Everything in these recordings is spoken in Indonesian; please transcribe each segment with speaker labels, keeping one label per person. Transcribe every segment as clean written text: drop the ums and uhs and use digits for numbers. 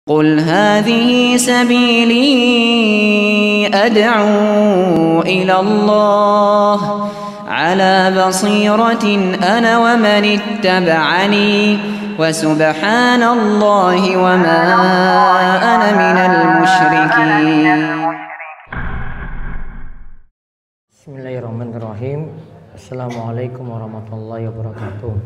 Speaker 1: قل هذه سبيلي أدعو إلى الله على بصيرة أنا ومن اتبعني وسبحان الله وما أنا من المشركين.
Speaker 2: Bismillahirrahmanirrahim. Assalamualaikum warahmatullahi wabarakatuh.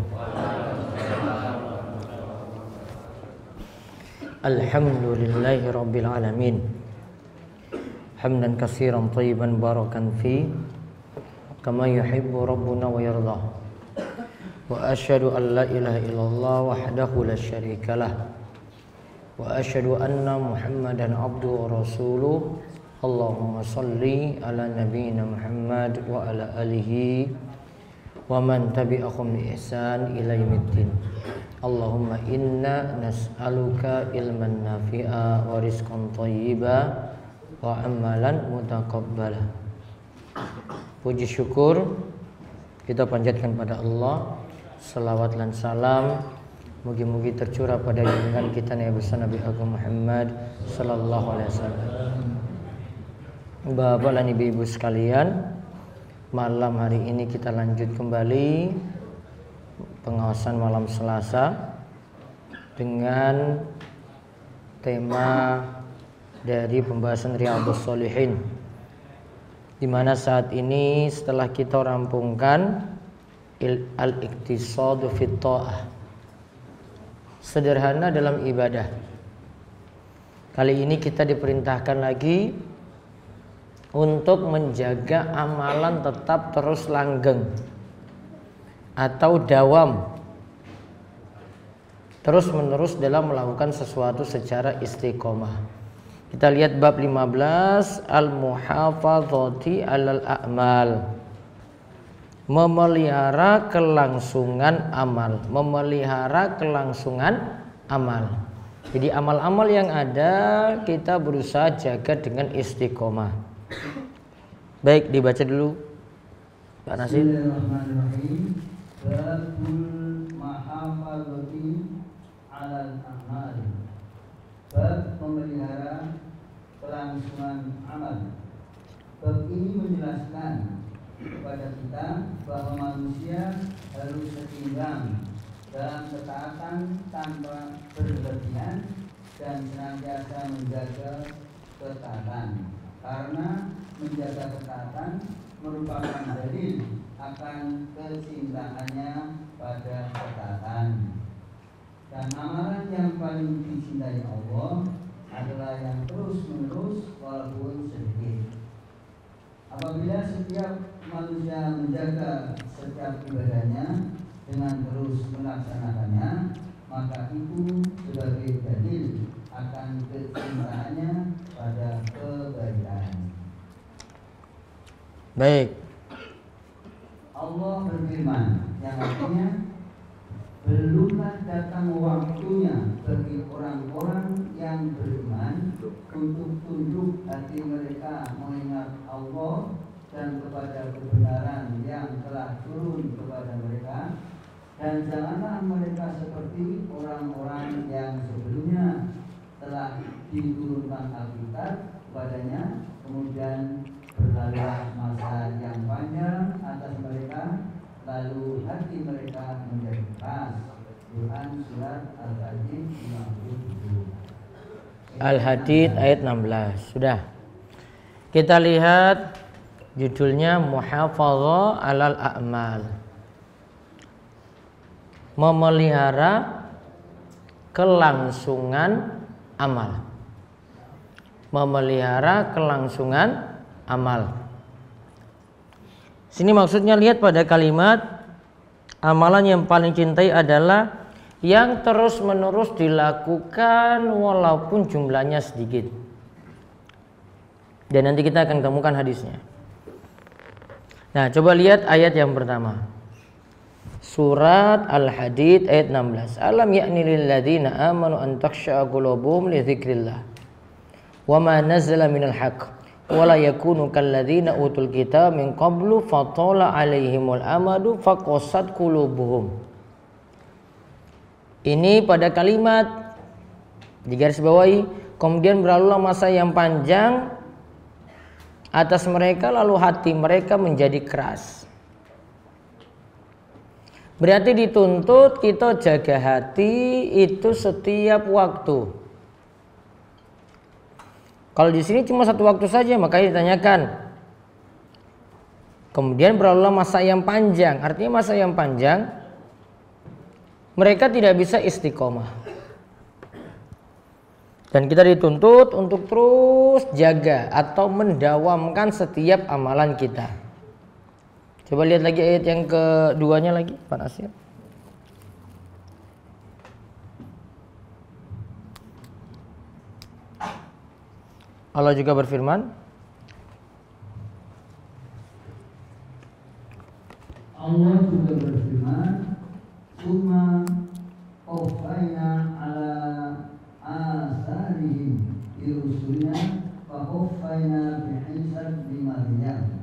Speaker 2: Alhamdulillahi rabbil alamin. Hamdan katsiran thayyiban barakan fi kama yuhibbu rabbuna wa yarda. Wa asyhadu an la ilaha illallah wahdahu la syarikalah. Wa asyhadu anna Muhammadan abduhu wa rasuluh. Allahumma salli ala nabiyyina Muhammad wa ala alihi wa man tabi'ahum bi ihsan ila yaumiddin. Allahumma inna nas'aluka ilman nafi'a wa rizqan thayyiba wa amalan mutaqabbala. Puji syukur kita panjatkan pada Allah. Salawat dan salam mugi-mugi tercurah pada junjungan kita Nabi besar Nabi Agung Muhammad sallallahu alaihi wasallam. Bapak dan ibu-ibu sekalian, malam hari ini kita lanjut kembali pengawasan malam Selasa dengan tema dari pembahasan Riyadhus Shalihin, di mana saat ini setelah kita rampungkan al-iqtisadu fit tha'ah, sederhana dalam ibadah. Kali ini kita diperintahkan lagi untuk menjaga amalan tetap terus langgeng atau dawam, terus menerus dalam melakukan sesuatu secara istiqomah. Kita lihat bab 15, al-muhafadzati 'alal a'mal, memelihara kelangsungan amal, memelihara kelangsungan amal. Jadi amal-amal yang ada kita berusaha jaga dengan istiqomah. Baik, dibaca dulu Pak Nasir.
Speaker 3: Bismillahirrahmanirrahim. Babul mahafadzati 'alal a'mal. Bab memelihara kelangsungan amal. Bab ini menjelaskan kepada kita bahwa manusia harus seimbang dalam ketaatan tanpa berlebihan dan senantiasa menjaga ketaatan, karena menjaga ketaatan merupakan dalil akan kecintaannya pada ketaatan. Dan amalan yang paling dicintai Allah adalah yang terus menerus walaupun sedikit. Apabila setiap manusia menjaga setiap ibadahnya dengan terus melaksanakannya, maka itu sebagai dalil akan kecintaannya pada kebaikan.
Speaker 2: Baik.
Speaker 3: Allah berfirman yang artinya, belumlah datang waktunya bagi orang-orang yang beriman untuk tunduk hati mereka mengingat Allah dan kepada kebenaran yang telah turun kepada mereka, dan janganlah mereka seperti orang-orang yang sebelumnya telah diturunkan Alkitab kepadanya, kemudian berlalulah masa yang panjang atas mereka, lalu hati mereka menjadi keras. Quran surat Al-Hadid 57.
Speaker 2: Al-Hadid ayat 16. Sudah. Kita lihat judulnya muhafadzah 'alal a'mal, memelihara kelangsungan amal. Memelihara kelangsungan amal. Sini maksudnya lihat pada kalimat amalan yang paling cintai adalah yang terus menerus dilakukan walaupun jumlahnya sedikit. Dan nanti kita akan temukan hadisnya. Nah, coba lihat ayat yang pertama. Surat Al-Hadid ayat 16. Alam ya'ni lil ladzina amanu an takhsha'a qulubuhum li dzikrillah wa ma nazala minal haqq wa la yakunu kal ladzina utul kitab min qablu fatala 'alaihimul amadu faqasat qulubuhum. Ini pada kalimat Digarisbawahi, kemudian berlalulah masa yang panjang atas mereka, lalu hati mereka menjadi keras. Berarti dituntut kita jaga hati itu setiap waktu. Kalau di sini cuma satu waktu saja, makanya ditanyakan. Kemudian berlalulah masa yang panjang. Artinya masa yang panjang mereka tidak bisa istiqomah. Dan kita dituntut untuk terus jaga atau mendawamkan setiap amalan kita. Coba lihat lagi ayat yang keduanya lagi, Pak Nasir. Allah juga berfirman,
Speaker 3: Allah juga berfirman, "Tsumma qaffayna ala asarihim bi rusulina fa qaffayna bi Isa bin Maryam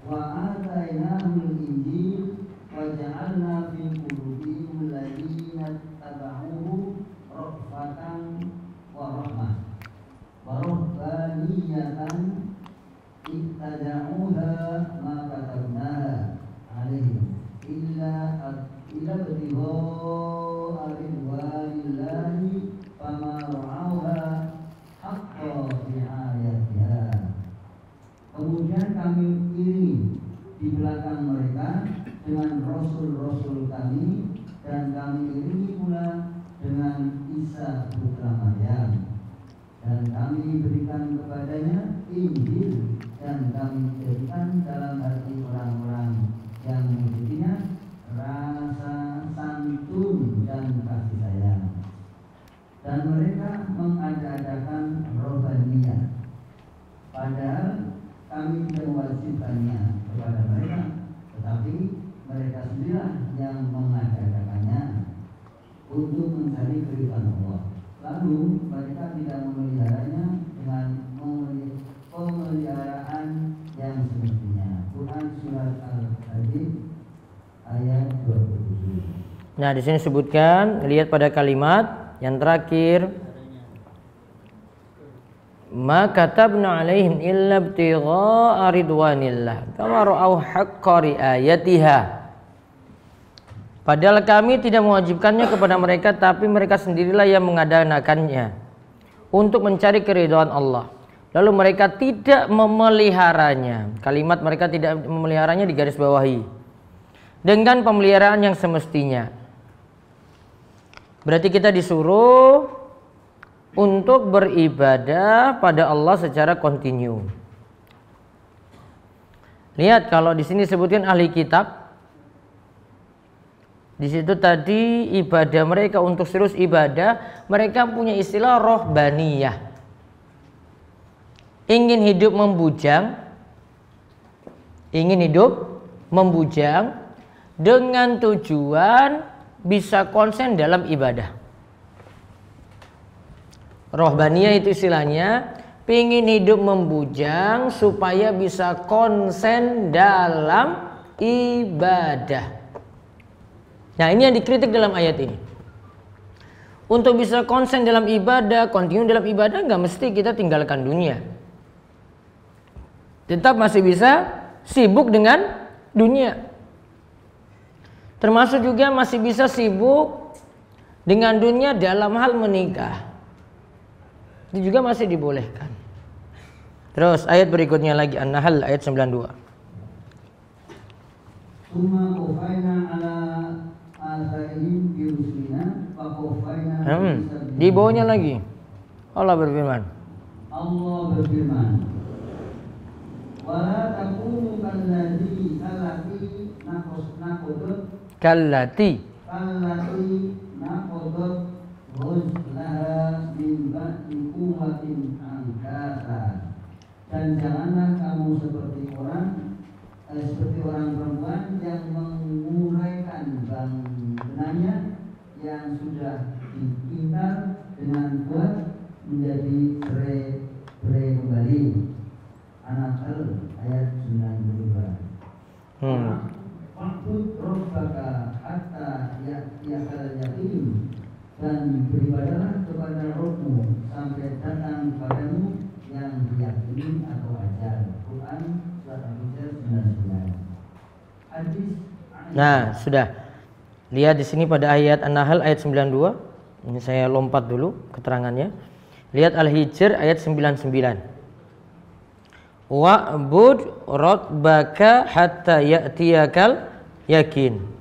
Speaker 3: wa atainahul injil wa ja'alna fi qulubihim alladziina tabauhu ra'fatan wa rahmah wa rabbaniyatan ittada'uha ma katabnaha alaihim illa ibtigha ridwanillahi fama ra'auha haqqa ri'ayatiha." Kemudian kami iringi di belakang mereka dengan rasul-rasul kami, dan kami iringi pula dengan Isa putra Maryam, dan kami berikan kepadanya Injil, dan kami jadikan dalam hati orang-orang yang mengikutinya rasa santun dan kasih sayang, dan mereka mengada-adakan rohaniyah, padahal kami tidak mewajibkannya kepada mereka, tetapi mereka sendirilah yang mengada-adakannya untuk mencari keridhaan Allah. Lalu mereka tidak memeliharanya dengan pemeliharaan yang semestinya. Quran surat Al-Hadid ayat 27.
Speaker 2: Nah, di sini sebutkan, lihat pada kalimat yang terakhir, ma katabna alaihim illa ibtigha'a ridwanillah kama ra'au haqqa ri'ayatiha. Padahal kami tidak mewajibkannya kepada mereka, tapi mereka sendirilah yang mengadakannya untuk mencari keridhaan Allah. Lalu mereka tidak memeliharanya. Kalimat mereka tidak memeliharanya digarisbawahi dengan pemeliharaan yang semestinya. Berarti kita disuruh untuk beribadah pada Allah secara kontinu. Lihat, kalau di sini disebutkan ahli kitab, di situ tadi ibadah mereka untuk serius ibadah, mereka punya istilah rohbaniyah. Ingin hidup membujang dengan tujuan bisa konsen dalam ibadah. Rohbaniyah itu istilahnya pingin hidup membujang supaya bisa konsen dalam ibadah. Nah, ini yang dikritik dalam ayat ini. Untuk bisa konsen dalam ibadah, kontinu dalam ibadah, nggak mesti kita tinggalkan dunia. Tetap masih bisa sibuk dengan dunia. Termasuk juga masih bisa sibuk dengan dunia dalam hal menikah. Itu juga masih dibolehkan. Terus ayat berikutnya lagi, An-Nahl ayat 92.
Speaker 3: Tsumma qaffayna ala asarihim bi rusulina fa qaffayna
Speaker 2: Di bawahnya lagi Allah berfirman, wala takunu kallati naqadat ghuzlaha min ba'di quwwatin ankasa. Dan janganlah kamu seperti orang perempuan yang menguraikan benangnya yang sudah dipintal dengan kuat menjadi berai kembali. An-Nahl ayat 92. Waqtud rabbaka hatta ya'tiyakal yaqin
Speaker 3: dan beribadahlah kepada Rabbmu sampai datang kepadamu yang diyakini atau ajal. Quran surat Al-Hijr 99. Hadis.
Speaker 2: Nah, sudah. Lihat di sini pada ayat An-Nahl ayat 92. Ini saya lompat dulu keterangannya. Lihat Al-Hijr ayat 99. Wa'bud rabbaka hatta ya'tiyakal yakin.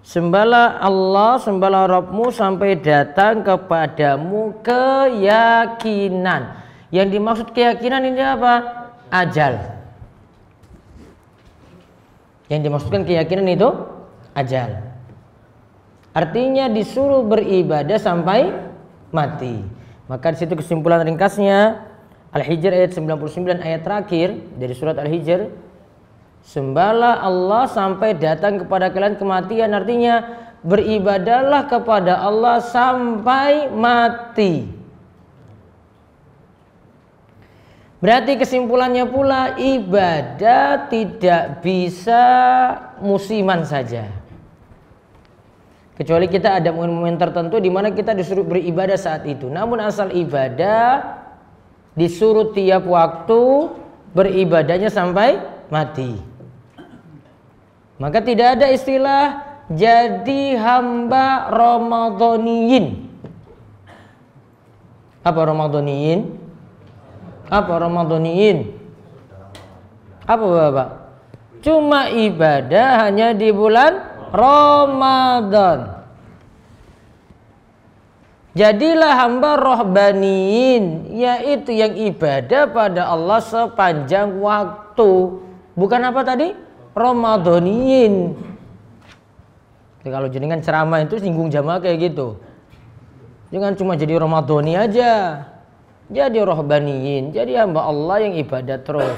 Speaker 2: Sembahlah Allah, sembahlah Rabbmu sampai datang kepadamu keyakinan. Yang dimaksud keyakinan ini apa? Ajal. Yang dimaksudkan keyakinan itu ajal. Artinya disuruh beribadah sampai mati. Maka di situ kesimpulan ringkasnya Al-Hijr ayat 99 ayat terakhir dari surat Al-Hijr. Sembahlah Allah sampai datang kepada kalian kematian, artinya beribadahlah kepada Allah sampai mati. Berarti kesimpulannya pula ibadah tidak bisa musiman saja. Kecuali kita ada momen-momen tertentu di mana kita disuruh beribadah saat itu. Namun asal ibadah disuruh tiap waktu beribadahnya sampai mati. Maka tidak ada istilah jadi hamba Ramadhaniyin. Apa Ramadhaniyin? Apa Ramadhaniyin? Apa Bapak? Cuma ibadah hanya di bulan Ramadan. Jadilah hamba rohbaniyin, yaitu yang ibadah pada Allah sepanjang waktu. Bukan apa tadi? Ramadhaniyin. Kalau jenengan ceramah itu singgung jamaah kayak gitu. Jangan cuma jadi Ramadhani aja. Jadi rohbaniyin, jadi hamba Allah yang ibadah terus.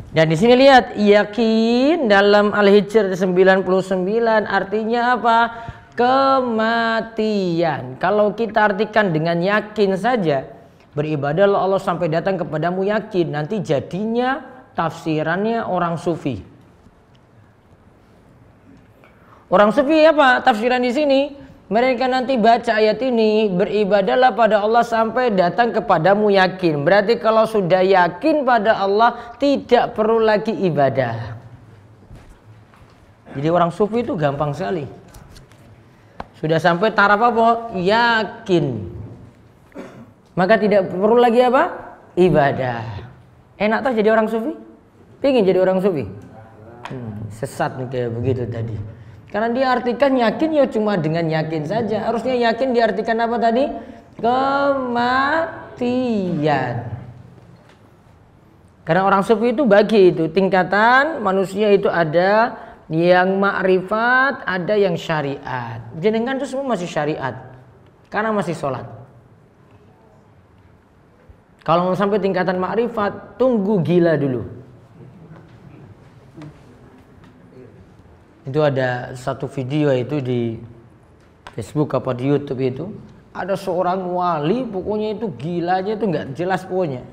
Speaker 2: Dan di sini lihat yakin dalam Al-Hijr 99 artinya apa? Kematian. Kalau kita artikan dengan yakin saja, beribadahlah Allah sampai datang kepadamu yakin, nanti jadinya tafsirannya orang sufi. Orang sufi apa tafsiran di sini? Mereka nanti baca ayat ini, beribadahlah pada Allah sampai datang kepadamu yakin. Berarti kalau sudah yakin pada Allah tidak perlu lagi ibadah. Jadi orang sufi itu gampang sekali. Sudah sampai taraf apa? Yakin. Maka tidak perlu lagi apa? Ibadah. Enak tuh jadi orang sufi? Pengen jadi orang sufi? Sesat nih kayak begitu tadi. Karena dia artikan yakin ya cuma dengan yakin saja. Harusnya yakin diartikan apa tadi? Kematian. Karena orang sufi itu bagi itu tingkatan manusia itu ada yang makrifat, ada yang syariat. Jenengan itu semua masih syariat. Karena masih sholat. Kalau mau sampai tingkatan makrifat, tunggu gila dulu. Itu ada satu video itu di Facebook apa di YouTube itu. Ada seorang wali, pokoknya itu gilanya itu nggak jelas pokoknya.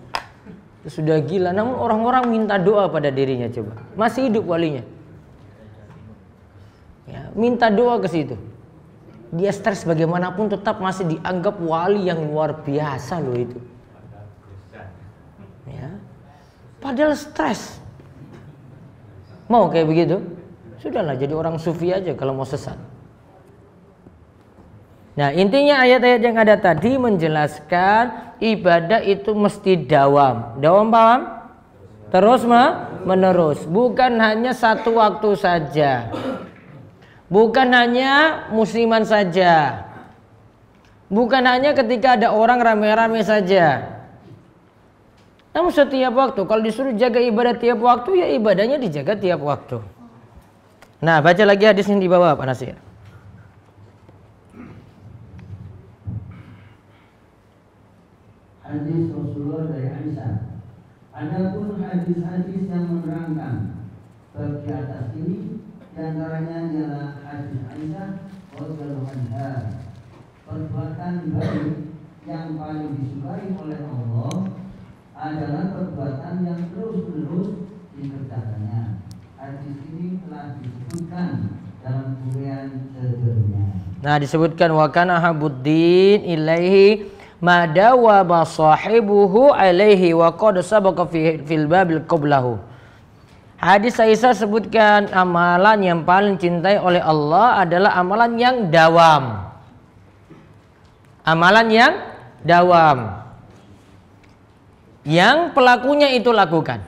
Speaker 2: Itu sudah gila, namun orang-orang minta doa pada dirinya coba. Masih hidup walinya. Ya, minta doa ke situ. Dia stres bagaimanapun tetap masih dianggap wali yang luar biasa loh itu. Ya. Padahal stres. Mau kayak begitu? Sudahlah jadi orang sufi aja kalau mau sesat. Nah, intinya ayat-ayat yang ada tadi menjelaskan ibadah itu mesti dawam. Dawam paham? Terus menerus. Bukan hanya satu waktu saja. Bukan hanya musiman saja. Bukan hanya ketika ada orang rame-rame saja. Namun setiap waktu, kalau disuruh jaga ibadah tiap waktu, ya ibadahnya dijaga tiap waktu. Nah, baca lagi hadis yang di bawah Pak Nasir.
Speaker 3: Hadis Rasulullah dari Aisyah. Adapun hadis-hadis yang menerangkan bab di atas ini, diantaranya ialah hadis Aisyah radhiyallahu anha. Perbuatan baik yang paling disukai oleh Allah adalah perbuatan yang terus-menerus dikerjakannya. Hadis ini telah saat disebutkan dalam uraian sebelumnya.
Speaker 2: Nah, disebutkan wa kana habuddin ilaihi madawaba sahibuhu alaihi wa qad sabaqa fil babil qablahu. Hadis Aisyah sebutkan amalan yang paling cintai oleh Allah adalah amalan yang dawam. Amalan yang dawam. Yang pelakunya itu lakukan.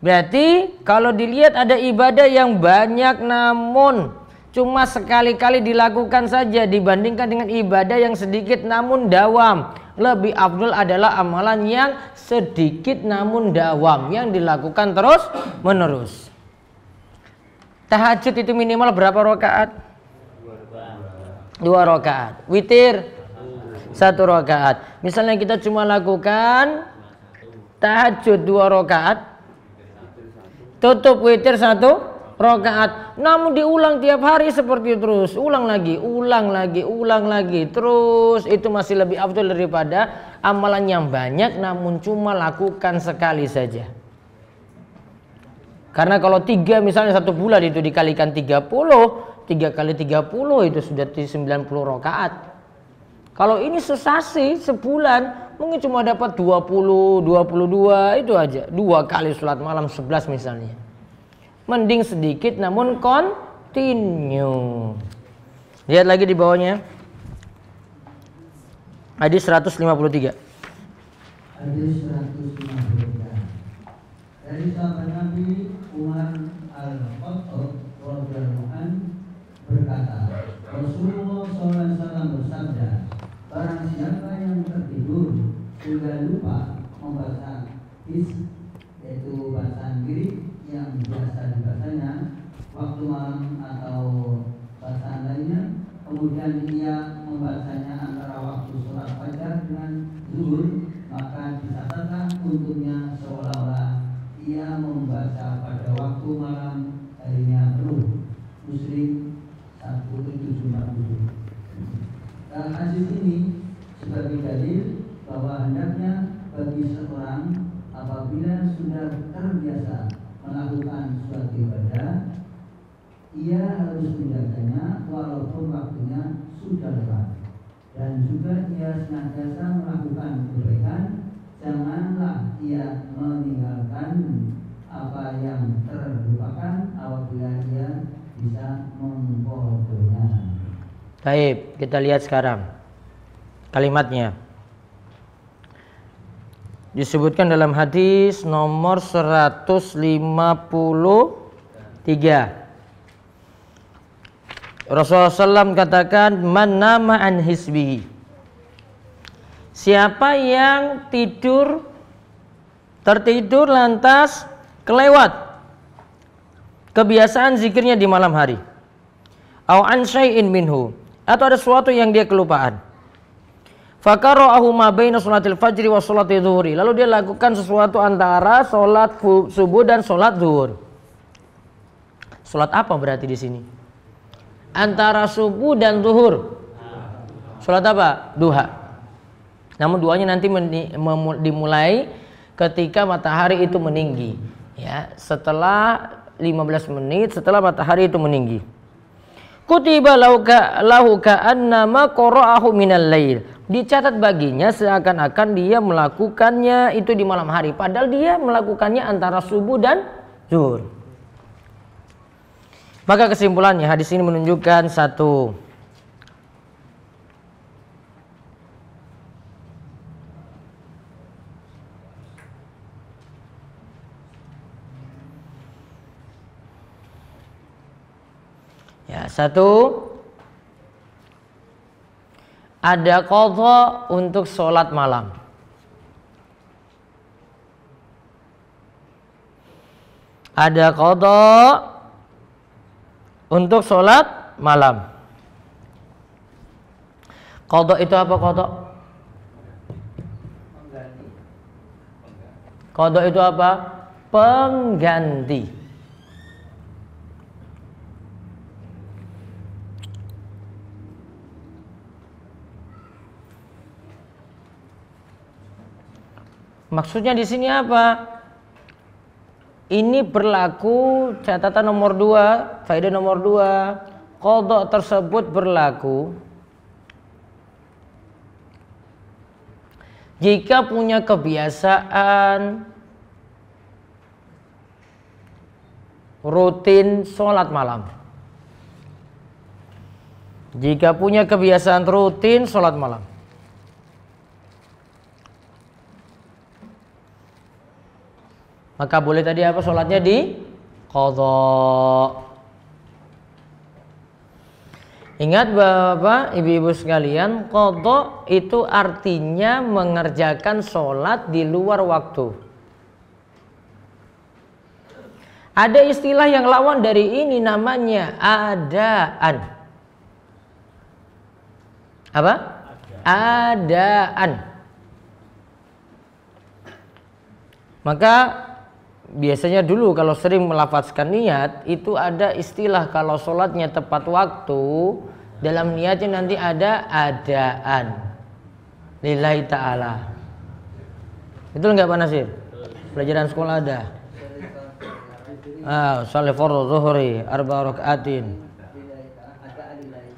Speaker 2: Berarti kalau dilihat ada ibadah yang banyak namun cuma sekali-kali dilakukan saja dibandingkan dengan ibadah yang sedikit namun dawam. Lebih afdal adalah amalan yang sedikit namun dawam, yang dilakukan terus menerus. Tahajud itu minimal berapa rakaat? 2 rakaat. Witir 1 rakaat. Misalnya kita cuma lakukan tahajud 2 rakaat, tutup witir 1 rakaat, namun diulang tiap hari seperti itu terus, ulang lagi, terus itu masih lebih afdal daripada amalan yang banyak namun cuma lakukan sekali saja. Karena kalau 3 misalnya 1 bulan itu dikalikan 30, 3 kali 30 itu sudah 90 rakaat. Kalau ini sesasi sebulan mungkin cuma dapat 20, 22 itu aja, 2 kali sholat malam 11 misalnya. Mending sedikit namun continue. Lihat lagi di bawahnya. Hadis 153.
Speaker 3: Hadis 153. Dari sahabat Nabi Umar Al-Khattab radhiyallahu anhu berkata, Rasulullah SAW bersabda, barang siapa yang tertidur juga lupa membaca yaitu bacaan wirid yang biasa dibacanya waktu malam atau bacaan lainnya, kemudian ia membacanya antara waktu sholat fajar dengan zuhur, maka dicatatlah untuknya seolah-olah ia membaca pada waktu malam harinya penuh. Muslim 1747. Dalam hadis ini sebagai dalil bahwa hendaknya bagi seorang apabila sudah terbiasa melakukan suatu ibadah, ia harus menjaganya walaupun waktunya sudah lewat, dan juga ia senantiasa melakukan kebaikan. Janganlah ia meninggalkan apa yang terlupakan apabila ia bisa mengkodoknya.
Speaker 2: Baik, kita lihat sekarang kalimatnya. Disebutkan dalam hadis nomor 153. Rasulullah SAW katakan, man nama an hisbihi. Siapa yang tertidur lantas kelewat kebiasaan zikirnya di malam hari. Au an syai'in minhu, atau ada sesuatu yang dia kelupaan. Fakara'ahu ma baina sholatil fajri wa sholati dhuhri. Lalu dia lakukan sesuatu antara sholat subuh dan sholat zuhur. Sholat apa berarti di sini? Antara subuh dan zuhur. Sholat apa? Duha. Namun duanya nanti dimulai ketika matahari itu meninggi. Ya, setelah 15 menit setelah matahari itu meninggi. Kutiba lahu ka'annama qara'ahu minal lail. Dicatat baginya seakan-akan dia melakukannya itu di malam hari, padahal dia melakukannya antara subuh dan zuhur. Maka kesimpulannya hadis ini menunjukkan satu, ada qadha untuk sholat malam. Ada qadha untuk sholat malam. Qadha itu apa qadha? Qadha itu apa? Pengganti. Maksudnya di sini apa? ini berlaku catatan nomor 2, faedah nomor 2, qadha tersebut berlaku jika punya kebiasaan rutin sholat malam. Jika punya kebiasaan rutin sholat malam. Maka boleh tadi apa sholatnya di qadha. Ingat Bapak, Ibu-ibu sekalian, qadha itu artinya mengerjakan sholat di luar waktu. Ada istilah yang lawan dari ini namanya adaan. Apa? Adaan. Maka biasanya dulu kalau sering melafazkan niat itu ada istilah kalau sholatnya tepat waktu, dalam niatnya nanti ada adaan lillahi ta'ala. Betul nggak Pak Nasir? Pelajaran sekolah ada. Sholli fardhu zuhri arba rakaatin.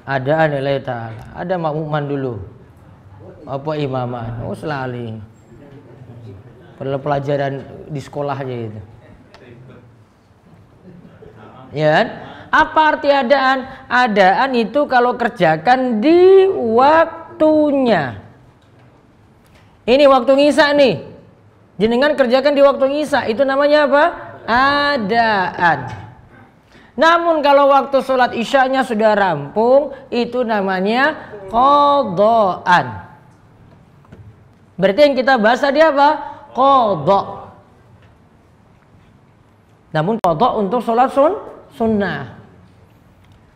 Speaker 2: Adaan lillahi ta'ala. Ada makmuman dulu. Apa imaman? Oh selalu. Padahal pelajaran di sekolah aja itu. Ya kan? Apa arti adaan? Adaan itu kalau kerjakan di waktunya. Ini waktu ngisa nih. Jenengan kerjakan di waktu ngisa. Itu namanya apa? Adaan. Namun kalau waktu sholat isyanya sudah rampung, itu namanya qadhaan. Berarti yang kita bahas tadi apa? Qadha. Namun qadha untuk sholat sunnah.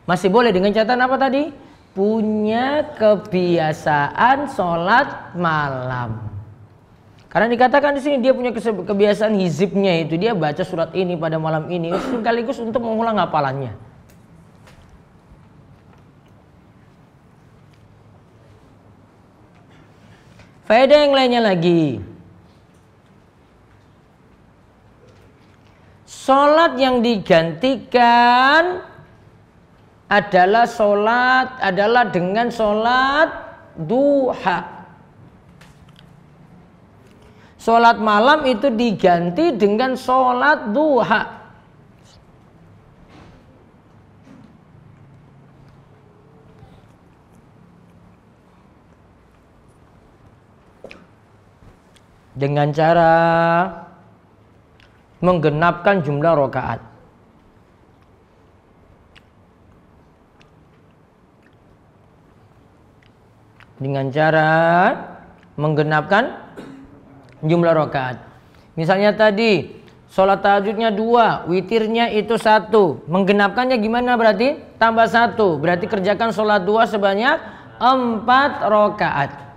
Speaker 2: Masih boleh dengan catatan apa tadi? Punya kebiasaan sholat malam. Karena dikatakan di sini dia punya kebiasaan hizibnya itu, dia baca surat ini pada malam ini sekaligus untuk mengulang hafalannya. Faedah yang lainnya lagi. Sholat yang digantikan adalah dengan sholat duha. Sholat malam itu diganti dengan sholat duha. Dengan cara menggenapkan jumlah rakaat. Dengan cara menggenapkan jumlah rakaat. Misalnya tadi sholat tahajudnya 2, witirnya itu 1. Menggenapkannya gimana berarti? Tambah 1. Berarti kerjakan sholat 2 sebanyak 4 rakaat.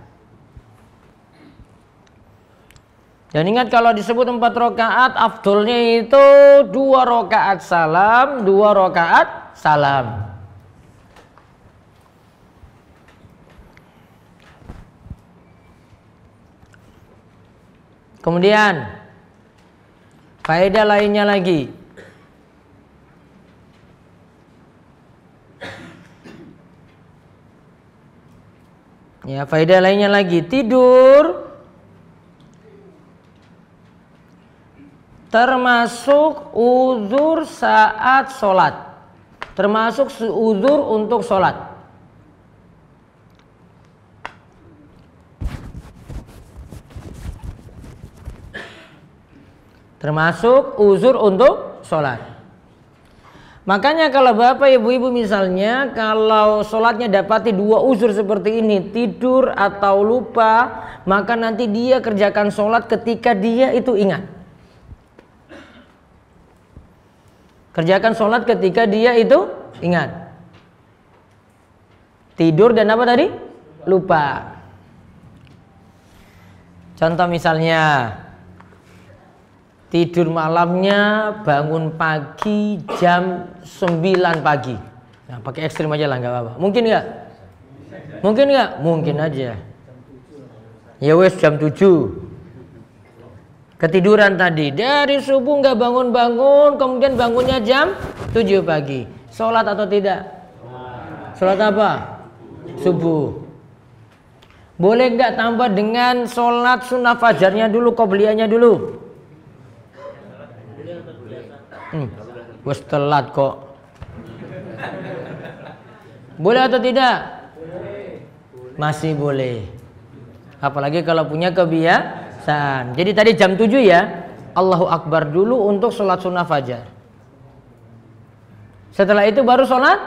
Speaker 2: Dan ingat kalau disebut 4 rakaat, afdolnya itu 2 rakaat salam, 2 rakaat salam. Kemudian faedah lainnya lagi. Ya, faedah lainnya lagi, tidur termasuk uzur saat sholat. Termasuk uzur untuk sholat. Termasuk uzur untuk sholat. Makanya kalau bapak ibu-ibu misalnya kalau sholatnya dapati 2 uzur seperti ini, tidur atau lupa, maka nanti dia kerjakan sholat ketika dia itu ingat. Kerjakan sholat ketika dia itu ingat. Tidur dan apa tadi? Lupa. Contoh misalnya tidur malamnya bangun pagi jam 9 pagi. Nah, pakai ekstrim aja lah, nggak apa-apa. Mungkin nggak? Mungkin nggak? Mungkin aja. Ya wes jam 7. Ketiduran tadi, dari subuh nggak bangun-bangun, kemudian bangunnya jam 7 pagi. Sholat atau tidak? Sholat apa? Subuh. Boleh nggak tambah dengan sholat sunnah fajarnya dulu, qobliyahnya dulu? Bos telat kok. Boleh atau tidak? Masih boleh. Apalagi kalau punya kebiasaan. Jadi tadi jam 7 ya, Allahu Akbar dulu untuk sholat sunnah fajar. Setelah itu baru sholat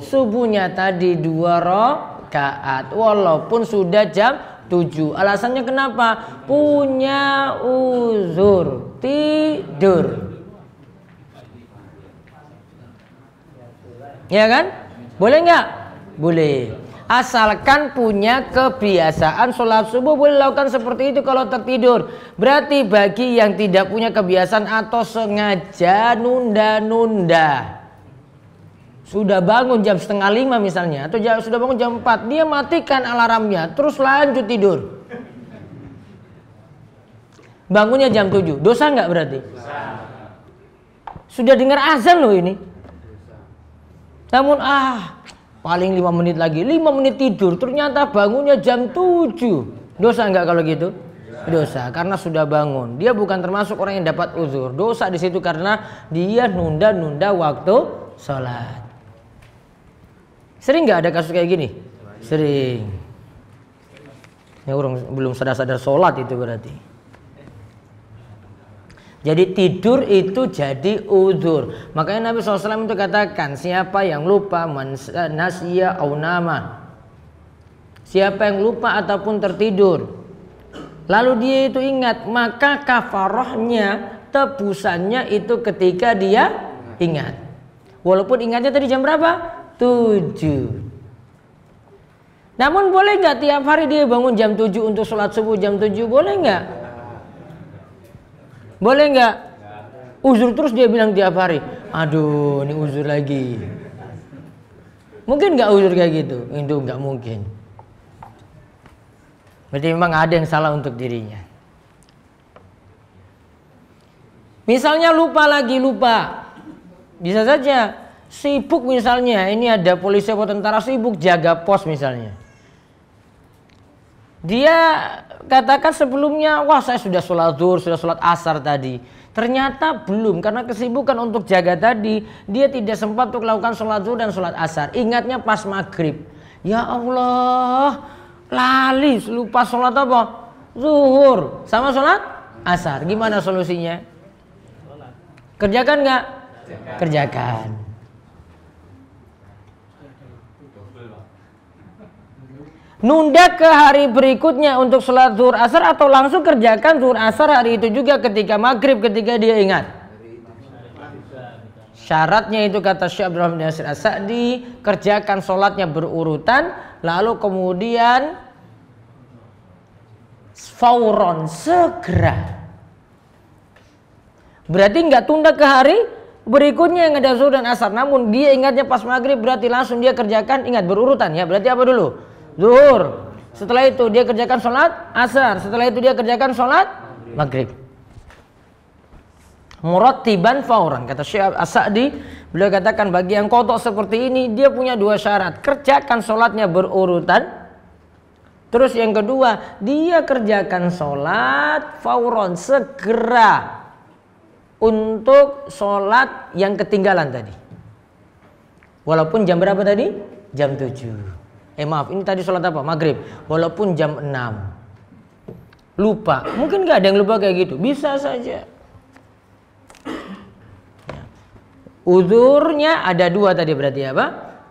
Speaker 2: subuhnya tadi 2 rakaat. Walaupun sudah jam 7. Alasannya kenapa? Punya uzur, tidur. Ya kan? Boleh nggak? Boleh. Asalkan punya kebiasaan sholat subuh boleh lakukan seperti itu kalau tertidur. Berarti bagi yang tidak punya kebiasaan atau sengaja nunda-nunda, sudah bangun jam 4:30 misalnya, atau sudah bangun jam 4, dia matikan alarmnya, terus lanjut tidur. Bangunnya jam 7, dosa nggak berarti? Sudah dengar azan loh ini. Namun paling 5 menit lagi, 5 menit tidur, ternyata bangunnya jam 7. Dosa enggak kalau gitu? Dosa, karena sudah bangun. Dia bukan termasuk orang yang dapat uzur. Dosa di situ karena dia nunda-nunda waktu sholat. Sering nggak ada kasus kayak gini? Sering. Ya orang belum sadar-sadar sholat itu berarti. Jadi tidur itu jadi uzur. Makanya Nabi SAW itu katakan, siapa yang lupa, nasya au nama, siapa yang lupa ataupun tertidur, lalu dia itu ingat, maka kafarahnya, tebusannya itu ketika dia ingat. Walaupun ingatnya tadi jam berapa? 7. Namun boleh nggak tiap hari dia bangun jam 7 untuk sholat subuh jam 7? Boleh nggak? Boleh nggak? Uzur terus dia bilang tiap hari. Aduh, ini uzur lagi. Mungkin nggak uzur kayak gitu? Itu nggak mungkin. Berarti memang ada yang salah untuk dirinya. Misalnya lupa lagi, lupa. Bisa saja sibuk misalnya. Ini ada polisi atau tentara sibuk jaga pos misalnya. Dia katakan sebelumnya, wah saya sudah sholat zuhur, sudah sholat asar tadi. Ternyata belum, karena kesibukan untuk jaga tadi, dia tidak sempat untuk melakukan sholat zuhur dan sholat asar. Ingatnya pas maghrib. Ya Allah, lali, lupa sholat apa? Zuhur sama sholat asar. Gimana solusinya? Kerjakan nggak? Kerjakan. Nunda ke hari berikutnya untuk sholat zuhur asar, atau langsung kerjakan zuhur asar hari itu juga ketika maghrib, ketika dia ingat. Syaratnya itu kata Syekh Abdurrahman bin Nasir As-Sa'di, kerjakan sholatnya berurutan, lalu kemudian fauron, segera. Berarti nggak tunda ke hari berikutnya yang ada zuhur dan asar, namun dia ingatnya pas maghrib, berarti langsung dia kerjakan, ingat berurutan ya. Berarti apa dulu? Zuhur. Setelah itu dia kerjakan sholat asar. Setelah itu dia kerjakan sholat maghrib. Murattiban fauran. Kata Syekh As-Sa'di, beliau katakan bagi yang kotor seperti ini, dia punya 2 syarat. Kerjakan sholatnya berurutan. Terus yang kedua, dia kerjakan sholat fauron, segera, untuk sholat yang ketinggalan tadi. Walaupun jam berapa tadi? Jam 7. Maaf, ini tadi sholat apa? Maghrib. Walaupun jam 6. Lupa. Mungkin gak ada yang lupa kayak gitu. Bisa saja. Uzurnya ada 2 tadi, berarti apa?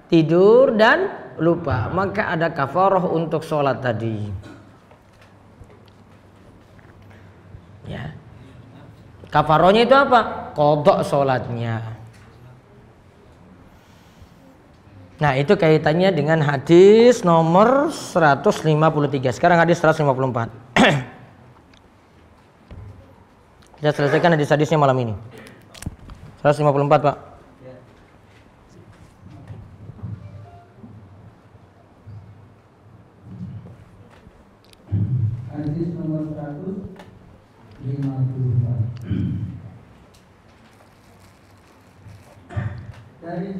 Speaker 2: Tidur dan lupa. Maka ada kafarah untuk sholat tadi. Ya. Kafarahnya itu apa? Qadha sholatnya. Nah, itu kaitannya dengan hadis nomor 153. Sekarang hadis 154. Kita selesaikan hadis-hadisnya malam ini. 154, Pak.
Speaker 3: Hadis nomor 154. Dari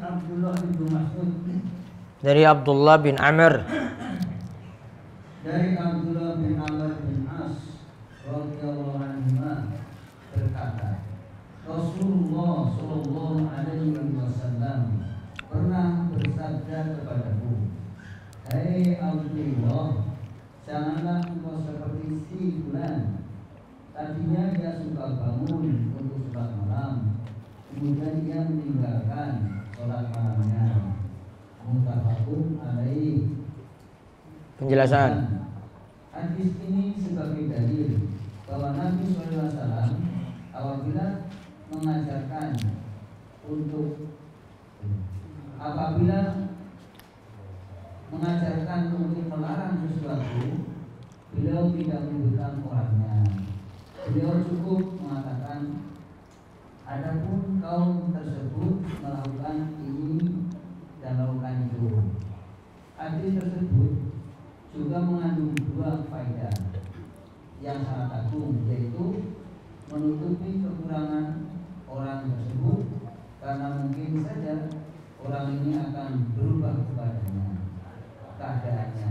Speaker 3: Abdullah bin Mas'ud,
Speaker 2: Dari Abdullah bin Amr.
Speaker 3: dari Abdullah bin Amr bin As radhiyallahu anhu berkata, Rasulullah sallallahu alaihi wasallam pernah bersabda kepadaku, "Hai Abdullah, janganlah engkau seperti si fulan. Tadinya dia suka bangun untuk sholat malam, kemudian dia meninggalkan sholat malamnya." Muttafaqun alaih.
Speaker 2: Penjelasan.
Speaker 3: Hadis ini sebagai dalil bahwa Nabi SAW apabila mengajarkan untuk melarang sesuatu, beliau tidak menyebutkan orangnya. Beliau cukup mengatakan, adapun kaum tersebut melakukan ini dan melakukan itu. Hadis tersebut juga mengandung dua faedah yang sangat agung, yaitu menutupi kekurangan orang tersebut karena mungkin saja orang ini akan berubah keadaannya.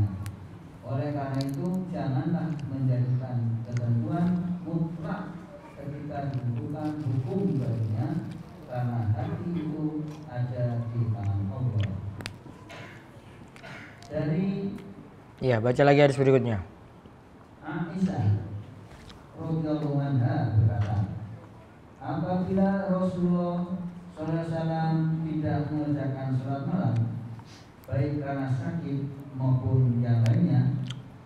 Speaker 3: Oleh karena itu, janganlah menjadikan ketentuan mutlak ketika ditentukan hukum baginya, karena hati itu ada di tangan Allah. Dari
Speaker 2: Baca lagi hadis berikutnya.
Speaker 3: Aisyah radhiyallahu anha berkata, apabila Rasulullah SAW tidak mengerjakan sholat malam, baik karena sakit maupun yang lainnya,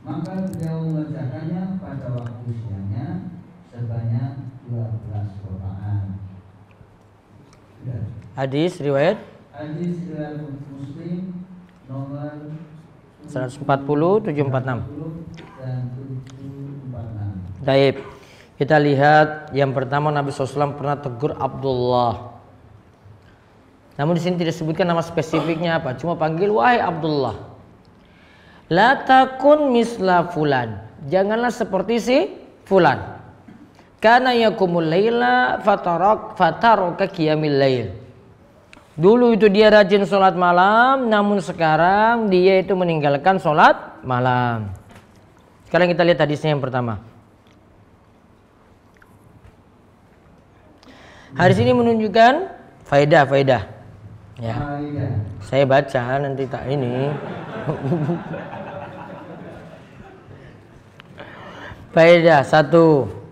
Speaker 3: maka beliau mengerjakannya pada waktu siangnya sebanyak 12 rakaat.
Speaker 2: Hadis riwayat
Speaker 3: Muslim nomor
Speaker 2: 140 746.
Speaker 3: dan 746.
Speaker 2: Taib. Kita lihat yang pertama, Nabi SAW pernah tegur Abdullah. Namun di sini tidak disebutkan nama spesifiknya apa, cuma panggil wahai Abdullah. La takun misla fulan. Janganlah seperti si fulan. Kana yakumul laila fataraka qiyamil lail. Dulu itu dia rajin sholat malam, namun sekarang dia itu meninggalkan sholat malam. Sekarang kita lihat hadisnya yang pertama. Hadis ini menunjukkan faedah. Ya. Saya baca nanti tak ini. Faedah 1.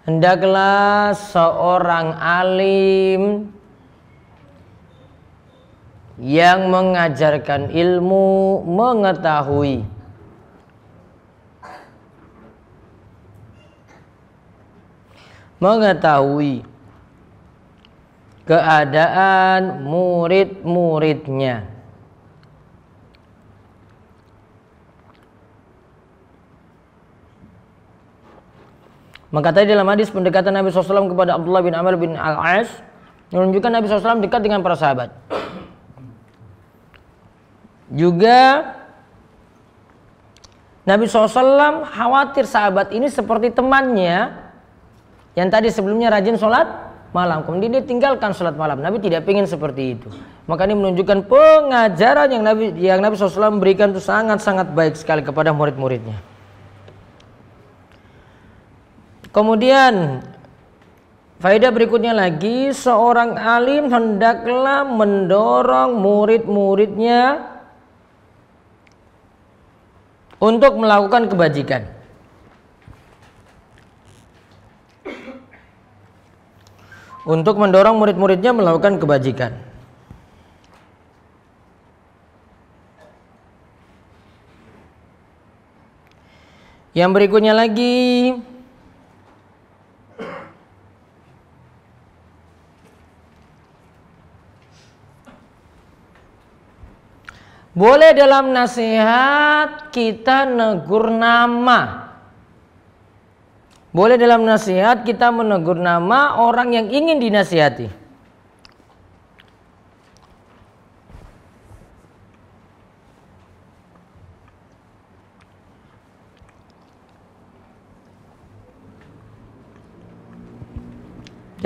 Speaker 2: Hendaklah seorang alim yang mengajarkan ilmu mengetahui keadaan murid-muridnya. Maka tadi dalam hadis pendekatan Nabi SAW kepada Abdullah bin Amr bin Al-As menunjukkan Nabi SAW dekat dengan para sahabat. Juga Nabi SAW khawatir sahabat ini seperti temannya yang tadi sebelumnya rajin sholat malam, kemudian dia tinggalkan sholat malam. Nabi tidak ingin seperti itu. Maka ini menunjukkan pengajaran yang Nabi SAW berikan itu sangat-sangat baik sekali kepada murid-muridnya. Kemudian faedah berikutnya lagi, seorang alim hendaklah mendorong murid-muridnya untuk melakukan kebajikan. Untuk mendorong murid-muridnya melakukan kebajikan. Yang berikutnya lagi, boleh dalam nasihat kita negur nama. Boleh dalam nasihat kita menegur nama orang yang ingin dinasihati.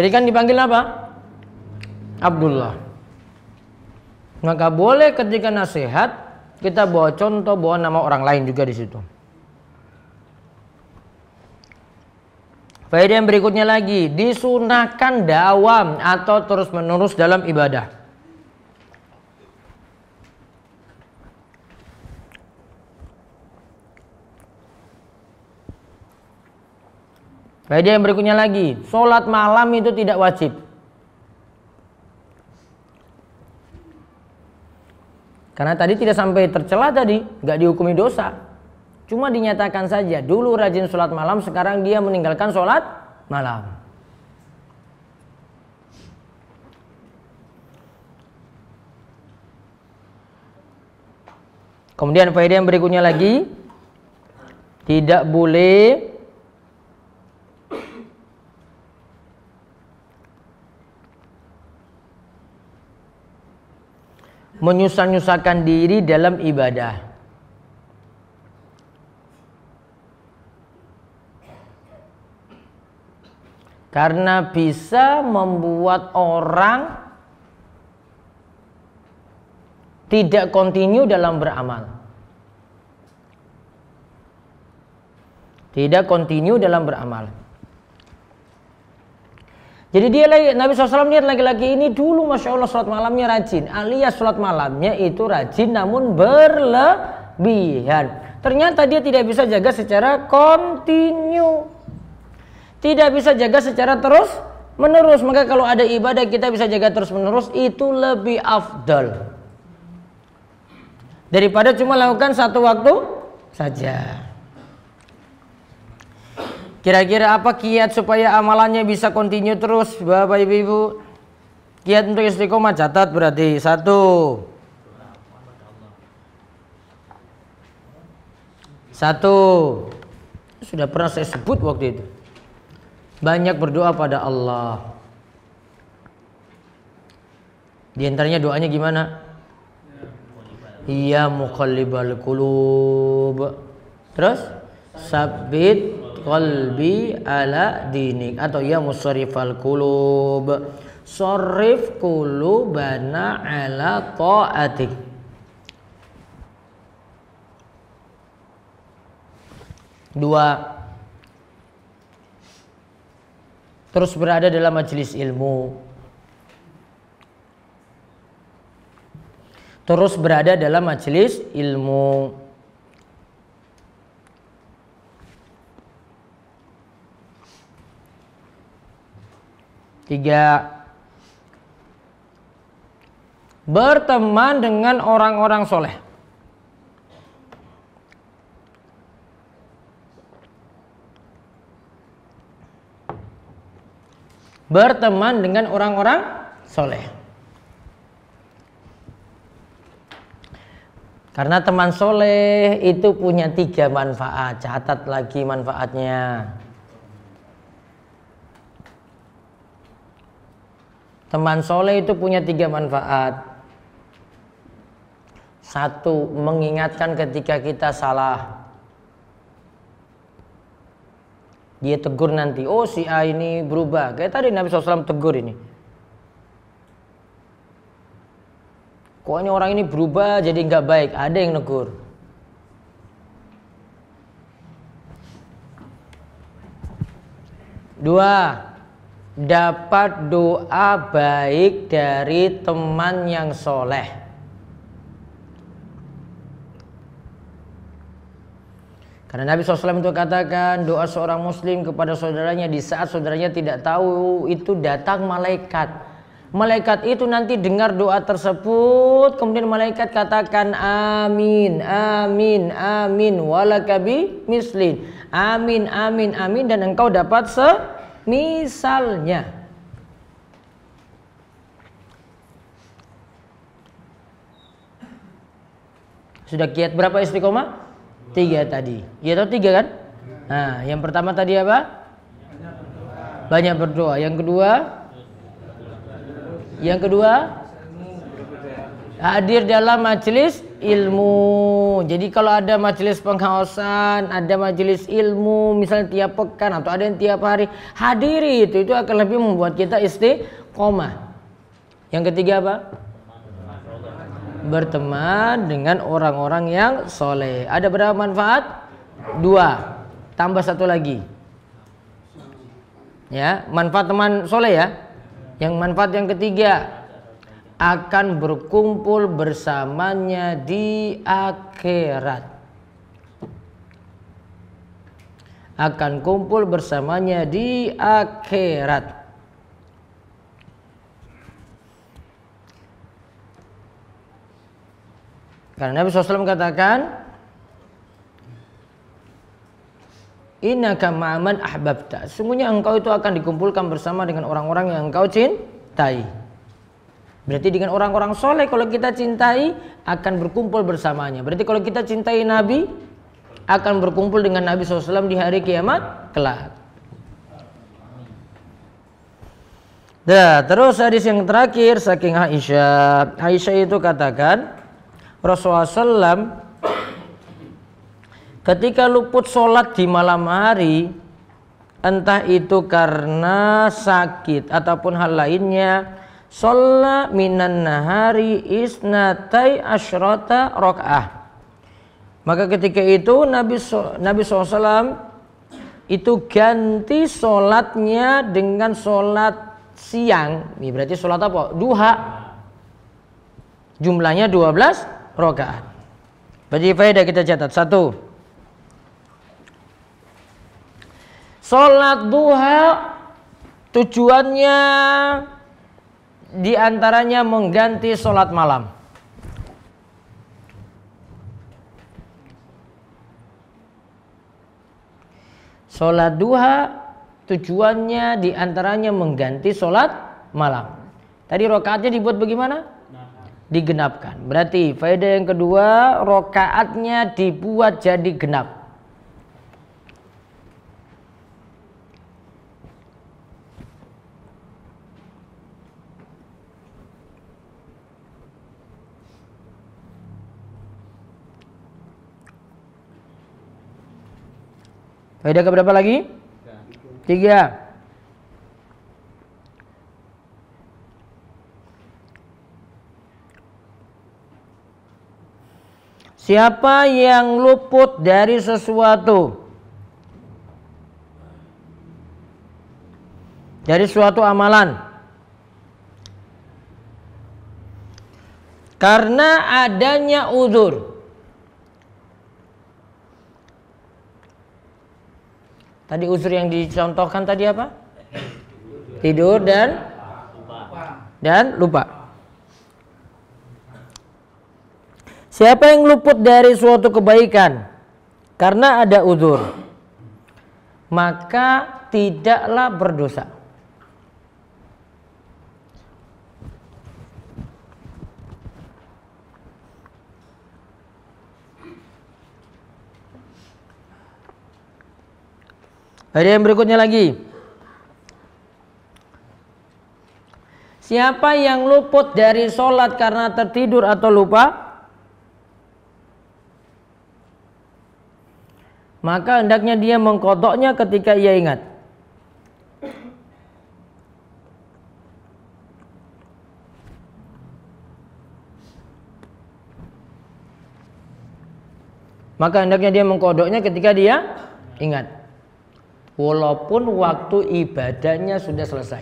Speaker 2: Jadi kan dipanggil apa? Abdullah. Maka boleh ketika nasihat kita bawa contoh, bawa nama orang lain juga di situ. Faedah yang berikutnya lagi, disunahkan dawam atau terus-menerus dalam ibadah. Faedah yang berikutnya lagi, sholat malam itu tidak wajib. Karena tadi tidak sampai tercela tadi, nggak dihukumi dosa. Cuma dinyatakan saja, dulu rajin sholat malam, sekarang dia meninggalkan sholat malam. Kemudian faedah yang berikutnya lagi, tidak boleh menyusah-nyusahkan diri dalam ibadah. Karena bisa membuat orang tidak kontinu dalam beramal. Tidak kontinu dalam beramal. Jadi dia lagi, Nabi SAW lihat laki-laki ini dulu Masya Allah sholat malamnya rajin, alias sholat malamnya itu rajin namun berlebihan. Ternyata dia tidak bisa jaga secara kontinu, tidak bisa jaga secara terus menerus. Maka kalau ada ibadah kita bisa jaga terus menerus, itu lebih afdal daripada cuma lakukan satu waktu saja. Kira-kira apa kiat supaya amalannya bisa kontinu terus, Bapak Ibu? Kiat untuk istiqomah, catat berarti. 1, sudah pernah saya sebut waktu itu. Banyak berdoa pada Allah. Di antaranya doanya gimana? Ya muqallibal qulub. Terus sabit qalbi ala dinik, atau ya musarrifal qulub sarrif qulubana ala ta'atik. Dua, terus berada dalam majelis ilmu. Terus berada dalam majelis ilmu. Tiga, berteman dengan orang-orang soleh. Berteman dengan orang-orang soleh. Karena teman soleh itu punya 3 manfaat. Catat lagi manfaatnya. Teman soleh itu punya 3 manfaat. 1, mengingatkan ketika kita salah. Dia tegur nanti, oh si A ini berubah. Kayak tadi Nabi SAW tegur ini. Kok ini orang ini berubah jadi nggak baik? Ada yang negur. Dua, dapat doa baik dari teman yang soleh. Karena Nabi SAW itu katakan, doa seorang muslim kepada saudaranya di saat saudaranya tidak tahu, itu datang malaikat. Malaikat itu nanti dengar doa tersebut, kemudian malaikat katakan amin, amin, amin, walakabi mislin. Amin, amin, amin, dan engkau dapat misalnya. Sudah kiat berapa istiqomah? 3 tadi. Ya tahu 3 kan? Nah, yang pertama tadi apa? Banyak berdoa. Yang kedua hadir dalam majelis ilmu. ilmu. Jadi kalau ada majelis pengaosan, ada majelis ilmu misalnya tiap pekan atau ada yang tiap hari, hadiri itu akan lebih membuat kita istiqomah. Yang ketiga apa? Berteman dengan orang-orang yang soleh. Ada berapa manfaat? 2. Tambah 1 lagi. Ya, manfaat teman soleh ya. Yang manfaat yang ketiga, akan berkumpul bersamanya di akhirat. Akan kumpul bersamanya di akhirat. Karena Nabi SAW katakan, innaka ma'aman ahbabta. Sungguhnya engkau itu akan dikumpulkan bersama dengan orang-orang yang engkau cintai. Berarti dengan orang-orang soleh kalau kita cintai akan berkumpul bersamanya. Berarti kalau kita cintai Nabi akan berkumpul dengan Nabi SAW di hari kiamat kelak. Nah, terus hadis yang terakhir saking Aisyah. Aisyah itu katakan Rasulullah SAW ketika luput sholat di malam hari, entah itu karena sakit ataupun hal lainnya, sholat minan nahari isnatai asyrata rakaah. Maka ketika itu Nabi SAW itu ganti sholatnya dengan sholat siang. Ini berarti sholat apa? Duha. Jumlahnya 12 rakaat. Berarti faedah kita catat. 1. Sholat duha tujuannya di antaranya mengganti sholat malam. Sholat duha tujuannya di antaranya mengganti sholat malam. Tadi rokaatnya dibuat bagaimana? Digenapkan. Berarti faedah yang kedua, rokaatnya dibuat jadi genap. Faedah keberapa lagi? 3. Siapa yang luput dari sesuatu, dari suatu amalan, karena adanya uzur. Tadi uzur yang dicontohkan tadi apa? Tidur dan lupa. Siapa yang luput dari suatu kebaikan karena ada uzur, maka tidaklah berdosa. Ada yang berikutnya lagi. Siapa yang luput dari sholat karena tertidur atau lupa, maka hendaknya dia mengqadha'nya ketika ia ingat. Maka hendaknya dia mengqadha'nya ketika dia ingat. Walaupun waktu ibadahnya sudah selesai.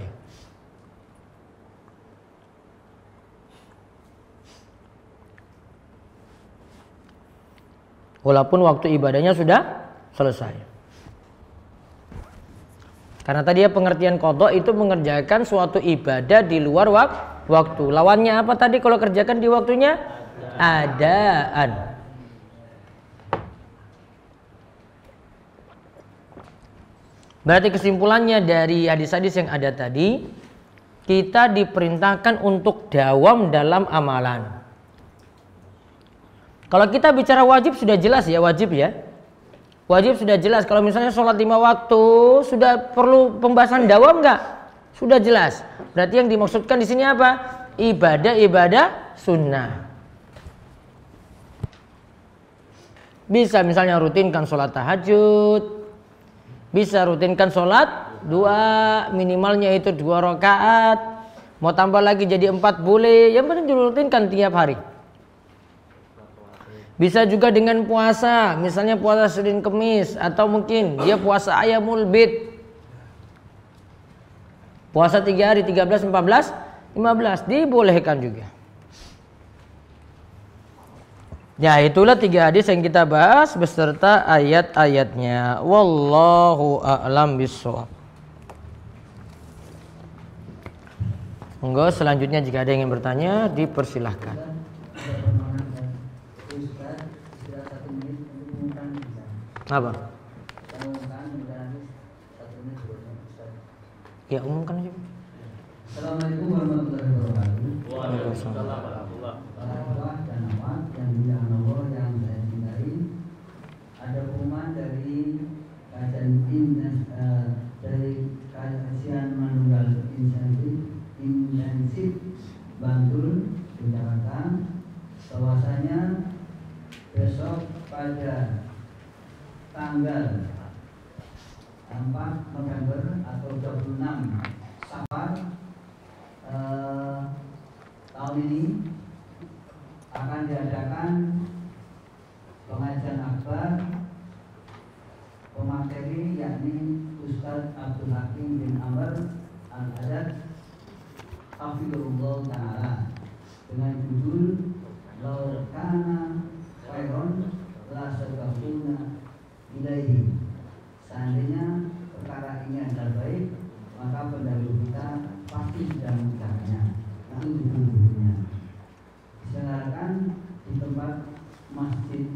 Speaker 2: Walaupun waktu ibadahnya sudah selesai. Karena tadi ya pengertian qadha itu mengerjakan suatu ibadah di luar waktu. Lawannya apa tadi kalau kerjakan di waktunya? Adaan. Berarti kesimpulannya dari hadis-hadis yang ada tadi, kita diperintahkan untuk dawam dalam amalan. Kalau kita bicara wajib sudah jelas ya, wajib ya. Wajib sudah jelas. Kalau misalnya sholat 5 waktu, sudah perlu pembahasan dawam enggak? Sudah jelas. Berarti yang dimaksudkan di sini apa? Ibadah-ibadah sunnah. Bisa misalnya rutinkan sholat tahajud, bisa rutinkan sholat dua, minimalnya itu 2 rakaat. Mau tambah lagi jadi 4 boleh, yang penting dirutinkan tiap hari. Bisa juga dengan puasa, misalnya puasa Senin Kemis, atau mungkin dia puasa Ayyamul Bid, puasa 3 hari, 13, 14, 15, dibolehkan juga. Ya, itulah 3 hadis yang kita bahas beserta ayat-ayatnya. Wallahu a'lam bishawab. Monggo selanjutnya jika ada yang ingin bertanya dipersilahkan. Apa? Ya, umumkan aja.
Speaker 3: Assalamualaikum warahmatullahi wabarakatuh.
Speaker 2: Waalaikumsalam.
Speaker 3: Para ulama dan awam yang dimuliakan Allah yang saya cintai, ada pengumuman dari kajian Manunggal intensif Bantul Jakarta bahwasanya besok pada tanggal 4 November atau 26 Safar tahun ini akan diadakan pengajian akbar pemateri yakni Ustadz Abdul Hakim bin Amr Al-Adad Hafizullah Ta'ala dengan judul Laukana Khairon La Sadaquna Ilaihi. Seandainya perkara ini adalah baik, maka pendahulu kita pasti sudah mengucapkannya. Itu judul-judulnya. Diselenggarakan di tempat Masjid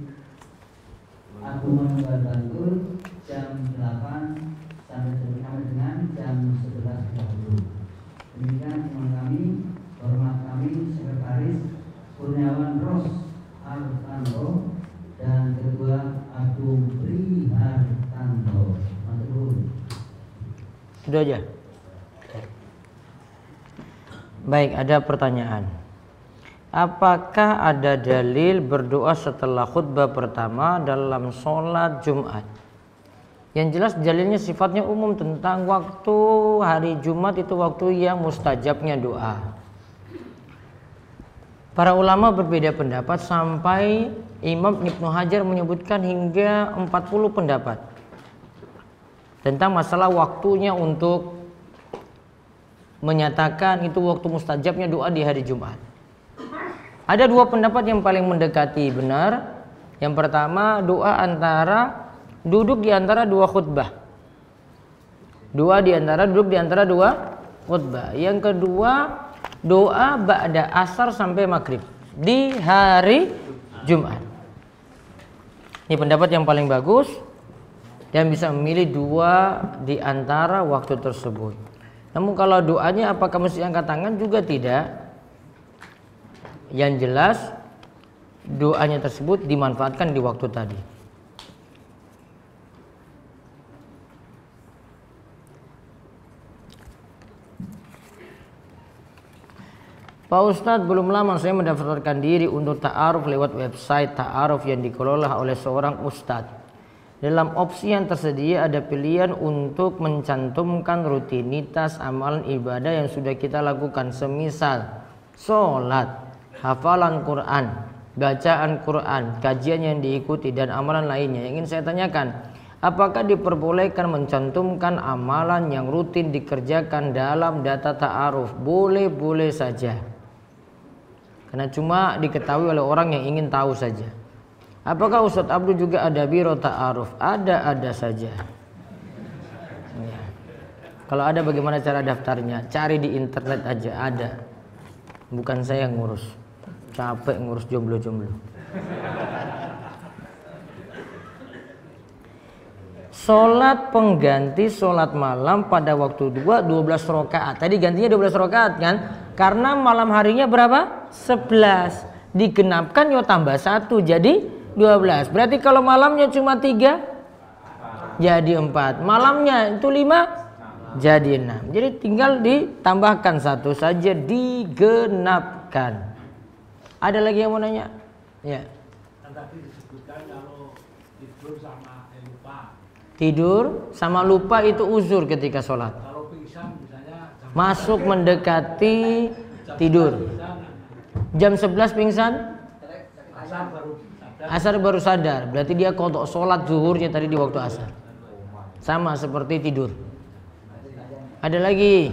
Speaker 3: Agung Manunggal Bantul jam 8 sampai dengan jam 11.30. Demikian teman kami, hormat kami Sekretaris Kurniawan Ros Hartanto dan Ketua Agung Pri Hartanto.
Speaker 2: Sudah aja. Baik, ada pertanyaan. Apakah ada dalil berdoa setelah khutbah pertama dalam sholat Jumat? Yang jelas dalilnya sifatnya umum tentang waktu hari Jumat, itu waktu yang mustajabnya doa. Para ulama berbeda pendapat sampai Imam Ibnu Hajar menyebutkan hingga 40 pendapat tentang masalah waktunya untuk menyatakan itu waktu mustajabnya doa di hari Jumat. Ada 2 pendapat yang paling mendekati benar. Yang pertama, doa duduk di antara 2 khutbah. Duduk di antara 2 khutbah. Yang kedua, doa ba'da asar sampai maghrib di hari Jumat. Ini pendapat yang paling bagus dan bisa memilih 2 di antara waktu tersebut. Namun kalau doanya apakah mesti angkat tangan juga tidak. Yang jelas doanya tersebut dimanfaatkan di waktu tadi. Pak Ustadz, belum lama saya mendaftarkan diri untuk ta'aruf lewat website ta'aruf yang dikelola oleh seorang ustadz. Dalam opsi yang tersedia ada pilihan untuk mencantumkan rutinitas amalan ibadah yang sudah kita lakukan, semisal sholat, hafalan Quran, bacaan Quran, kajian yang diikuti, dan amalan lainnya. Yang ingin saya tanyakan, apakah diperbolehkan mencantumkan amalan yang rutin dikerjakan dalam data ta'aruf? Boleh-boleh saja, karena cuma diketahui oleh orang yang ingin tahu saja. Apakah Ustadz Abdul juga ada biro ta'aruf? Ada saja ya. Kalau ada bagaimana cara daftarnya? Cari di internet aja, ada. Bukan saya yang ngurus, capek ngurus jomblo-jomblo. Sholat pengganti sholat malam pada waktu 12 rakaat. Tadi gantinya 12 rakaat kan? Karena malam harinya berapa? 11. Digenapkan yo tambah 1 jadi 12. Berarti kalau malamnya cuma 3 jadi 4. Malamnya itu 5 jadi 6. Jadi tinggal ditambahkan 1 saja, digenapkan. Ada lagi yang mau nanya? Ya.
Speaker 4: Tadi disebutkan kalau tidur sama lupa.
Speaker 2: Tidur sama lupa itu uzur ketika sholat.
Speaker 4: Kalau pingsan misalnya
Speaker 2: Masuk mendekati tidur. Jam 11 pingsan,
Speaker 4: asar baru sadar.
Speaker 2: asar baru sadar. Berarti dia qadha sholat zuhurnya tadi di waktu asar. Sama seperti tidur. Ada lagi?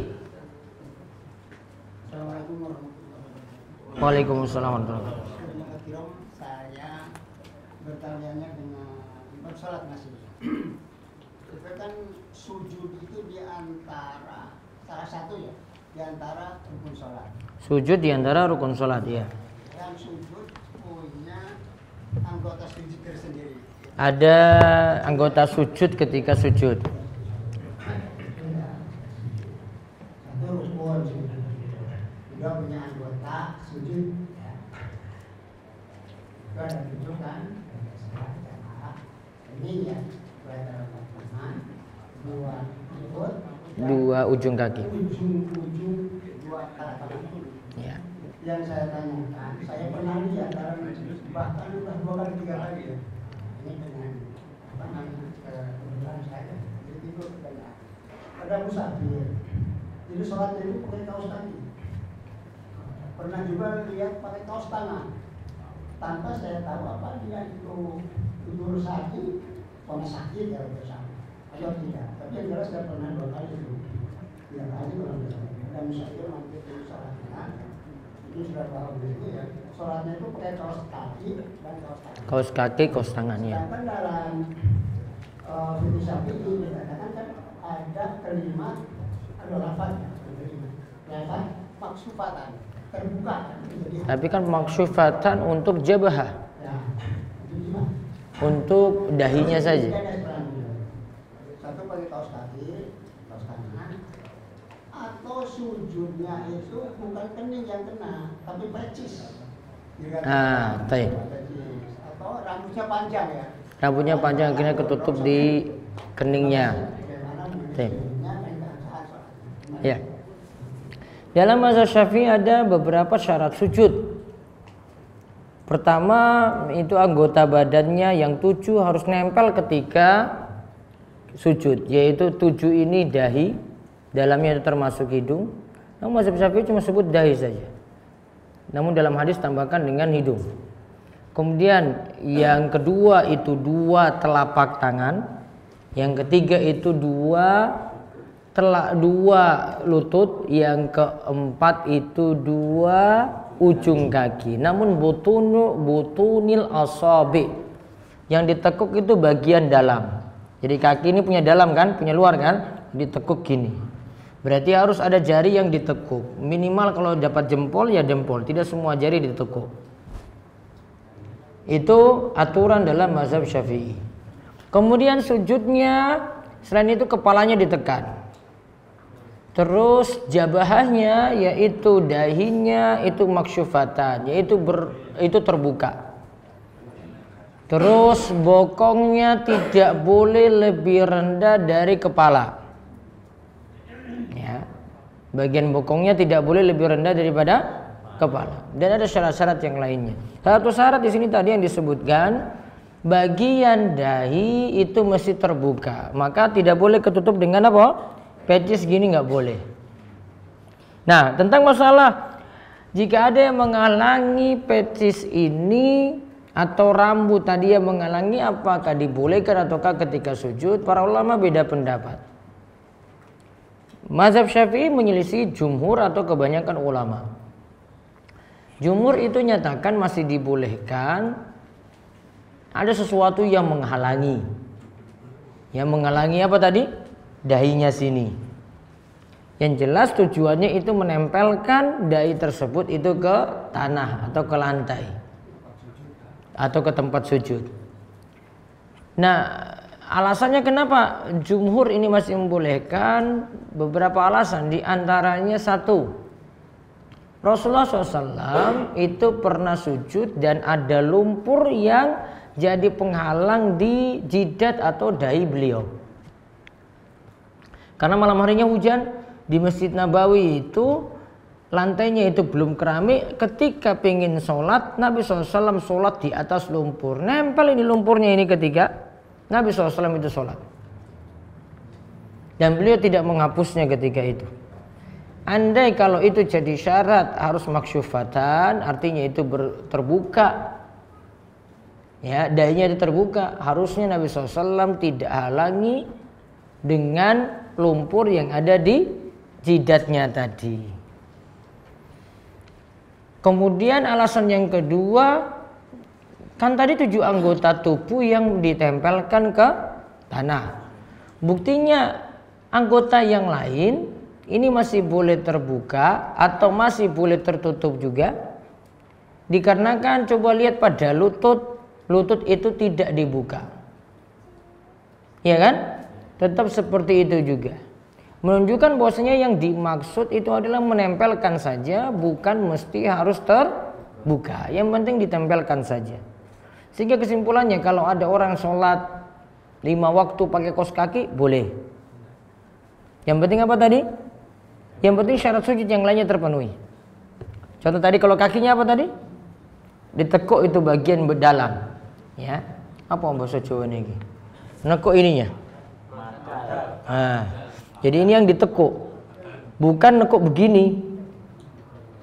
Speaker 5: Assalamualaikum warahmatullahi wabarakatuh.
Speaker 2: Waalaikumsalam warahmatullahi wabarakatuh.
Speaker 5: Saya bertanya dengan bersalat masih. Itu kan sujud itu di antara salah satu ya, di antara rukun sholat.
Speaker 2: Sujud di antara rukun sholat, ya.
Speaker 5: Dan sujud punya anggota sujud tersendiri.
Speaker 2: Ada anggota sujud ketika sujud.
Speaker 5: Satu rukun, juga punya anggota sujud. Ya. Itu ada tunjukkan. Ini ya, berada tangan, dua lutut,
Speaker 2: Dua ujung kaki.
Speaker 5: ujung dua telapak kaki.
Speaker 2: Ya.
Speaker 5: Yang saya tanyakan, saya pernah lihat dalam bahkan sudah 2 kali 3 kali ya. Ini dengan apa namanya kebetulan saya jadi itu dengan ada musafir. Jadi sholatnya itu pakai kaos kaki. Pernah juga lihat pakai kaos tangan. Tanpa saya tahu apa dia itu tidur sakit, pernah sakit ya bersama. Atau tidak. Tapi yang jelas saya pernah 2 kali itu. 3 kali kurang lebih. Dan musafir nanti itu sholatnya. Ini sudah tahu itu ya. Sholatnya itu pakai kaos kaki dan kaos tangan.
Speaker 2: Kaos kaki, kaos tangan, ya.
Speaker 5: Sedangkan dalam fikih Syafi'i dikatakan kan ada kalimat ada lafaznya, lafaz maksufatan terbuka. Jadi,
Speaker 2: Tapi kan maksufatan untuk jabah,
Speaker 5: ya, itu gimana?
Speaker 2: untuk dahinya saja.
Speaker 5: Satu pakai kaos kaki, kaos tangan, atau sujudnya itu bukan kening yang kena, tapi pecis.
Speaker 2: Baik.
Speaker 5: Atau rambutnya panjang ya.
Speaker 2: Rambutnya panjang akhirnya ketutup di keningnya. Baik. Ya. Dalam mazhab Syafi'i ada beberapa syarat sujud. Pertama itu anggota badannya yang 7 harus nempel ketika sujud, yaitu 7 ini dahi, dalamnya itu termasuk hidung. Namun mazhab Syafi'i cuma sebut dahi saja. Namun dalam hadis tambahkan dengan hidung. Kemudian yang kedua itu 2 telapak tangan, yang ketiga itu 2 lutut, yang keempat itu 2 ujung kaki. Namun butunil asabi, yang ditekuk itu bagian dalam. Jadi kaki ini punya dalam kan, punya luar kan, ditekuk gini. Berarti harus ada jari yang ditekuk. Minimal kalau dapat jempol ya jempol, tidak semua jari ditekuk. Itu aturan dalam mazhab Syafi'i. Kemudian sujudnya selain itu kepalanya ditekan. Terus jabahnya yaitu dahinya itu maksyufatan, yaitu itu terbuka. Terus bokongnya tidak boleh lebih rendah dari kepala. Ya. Bagian bokongnya tidak boleh lebih rendah daripada kepala. Dan ada syarat-syarat yang lainnya. Satu syarat di sini tadi yang disebutkan, bagian dahi itu mesti terbuka. Maka tidak boleh ketutup dengan apa? Pecis gini nggak boleh. Nah, tentang masalah jika ada yang menghalangi pecis ini atau rambut tadi yang menghalangi, apakah dibolehkan ataukah ketika sujud? Para ulama beda pendapat. Mazhab Syafi'i menyelisih jumhur atau kebanyakan ulama. Jumhur itu nyatakan masih dibolehkan. Ada sesuatu yang menghalangi. Yang menghalangi apa tadi? Dahinya sini. Yang jelas tujuannya itu menempelkan dahi tersebut itu ke tanah atau ke lantai atau ke tempat sujud. Nah, alasannya kenapa jumhur ini masih membolehkan? Beberapa alasan, di antaranya satu, Rasulullah SAW itu pernah sujud dan ada lumpur yang jadi penghalang di jidat atau dahi beliau. Karena malam harinya hujan, di Masjid Nabawi itu lantainya itu belum keramik, ketika pengen sholat, Nabi SAW sholat di atas lumpur. Nempel ini lumpurnya ini ketika Nabi SAW itu sholat. Dan beliau tidak menghapusnya ketika itu. Andai kalau itu jadi syarat harus maksyufatan, artinya itu terbuka. Ya, dainya itu terbuka. Harusnya Nabi SAW tidak halangi dengan lumpur yang ada di jidatnya tadi. Kemudian alasan yang kedua, kan tadi 7 anggota tubuh yang ditempelkan ke tanah. Buktinya anggota yang lain ini masih boleh terbuka atau masih boleh tertutup juga. Dikarenakan coba lihat pada lutut itu tidak dibuka. Ya kan? Tetap seperti itu juga. Menunjukkan bahwasanya yang dimaksud itu adalah menempelkan saja, bukan mesti harus terbuka. Yang penting ditempelkan saja. Sehingga kesimpulannya kalau ada orang sholat 5 waktu pakai kaos kaki boleh. Yang penting apa tadi? Yang penting syarat sujud yang lainnya terpenuhi. Contoh tadi kalau kakinya apa tadi? Ditekuk itu bagian dalam. Ya. Apa bahasa Jawa ini? Nekuk ininya. Nah, jadi ini yang ditekuk. Bukan nekuk begini.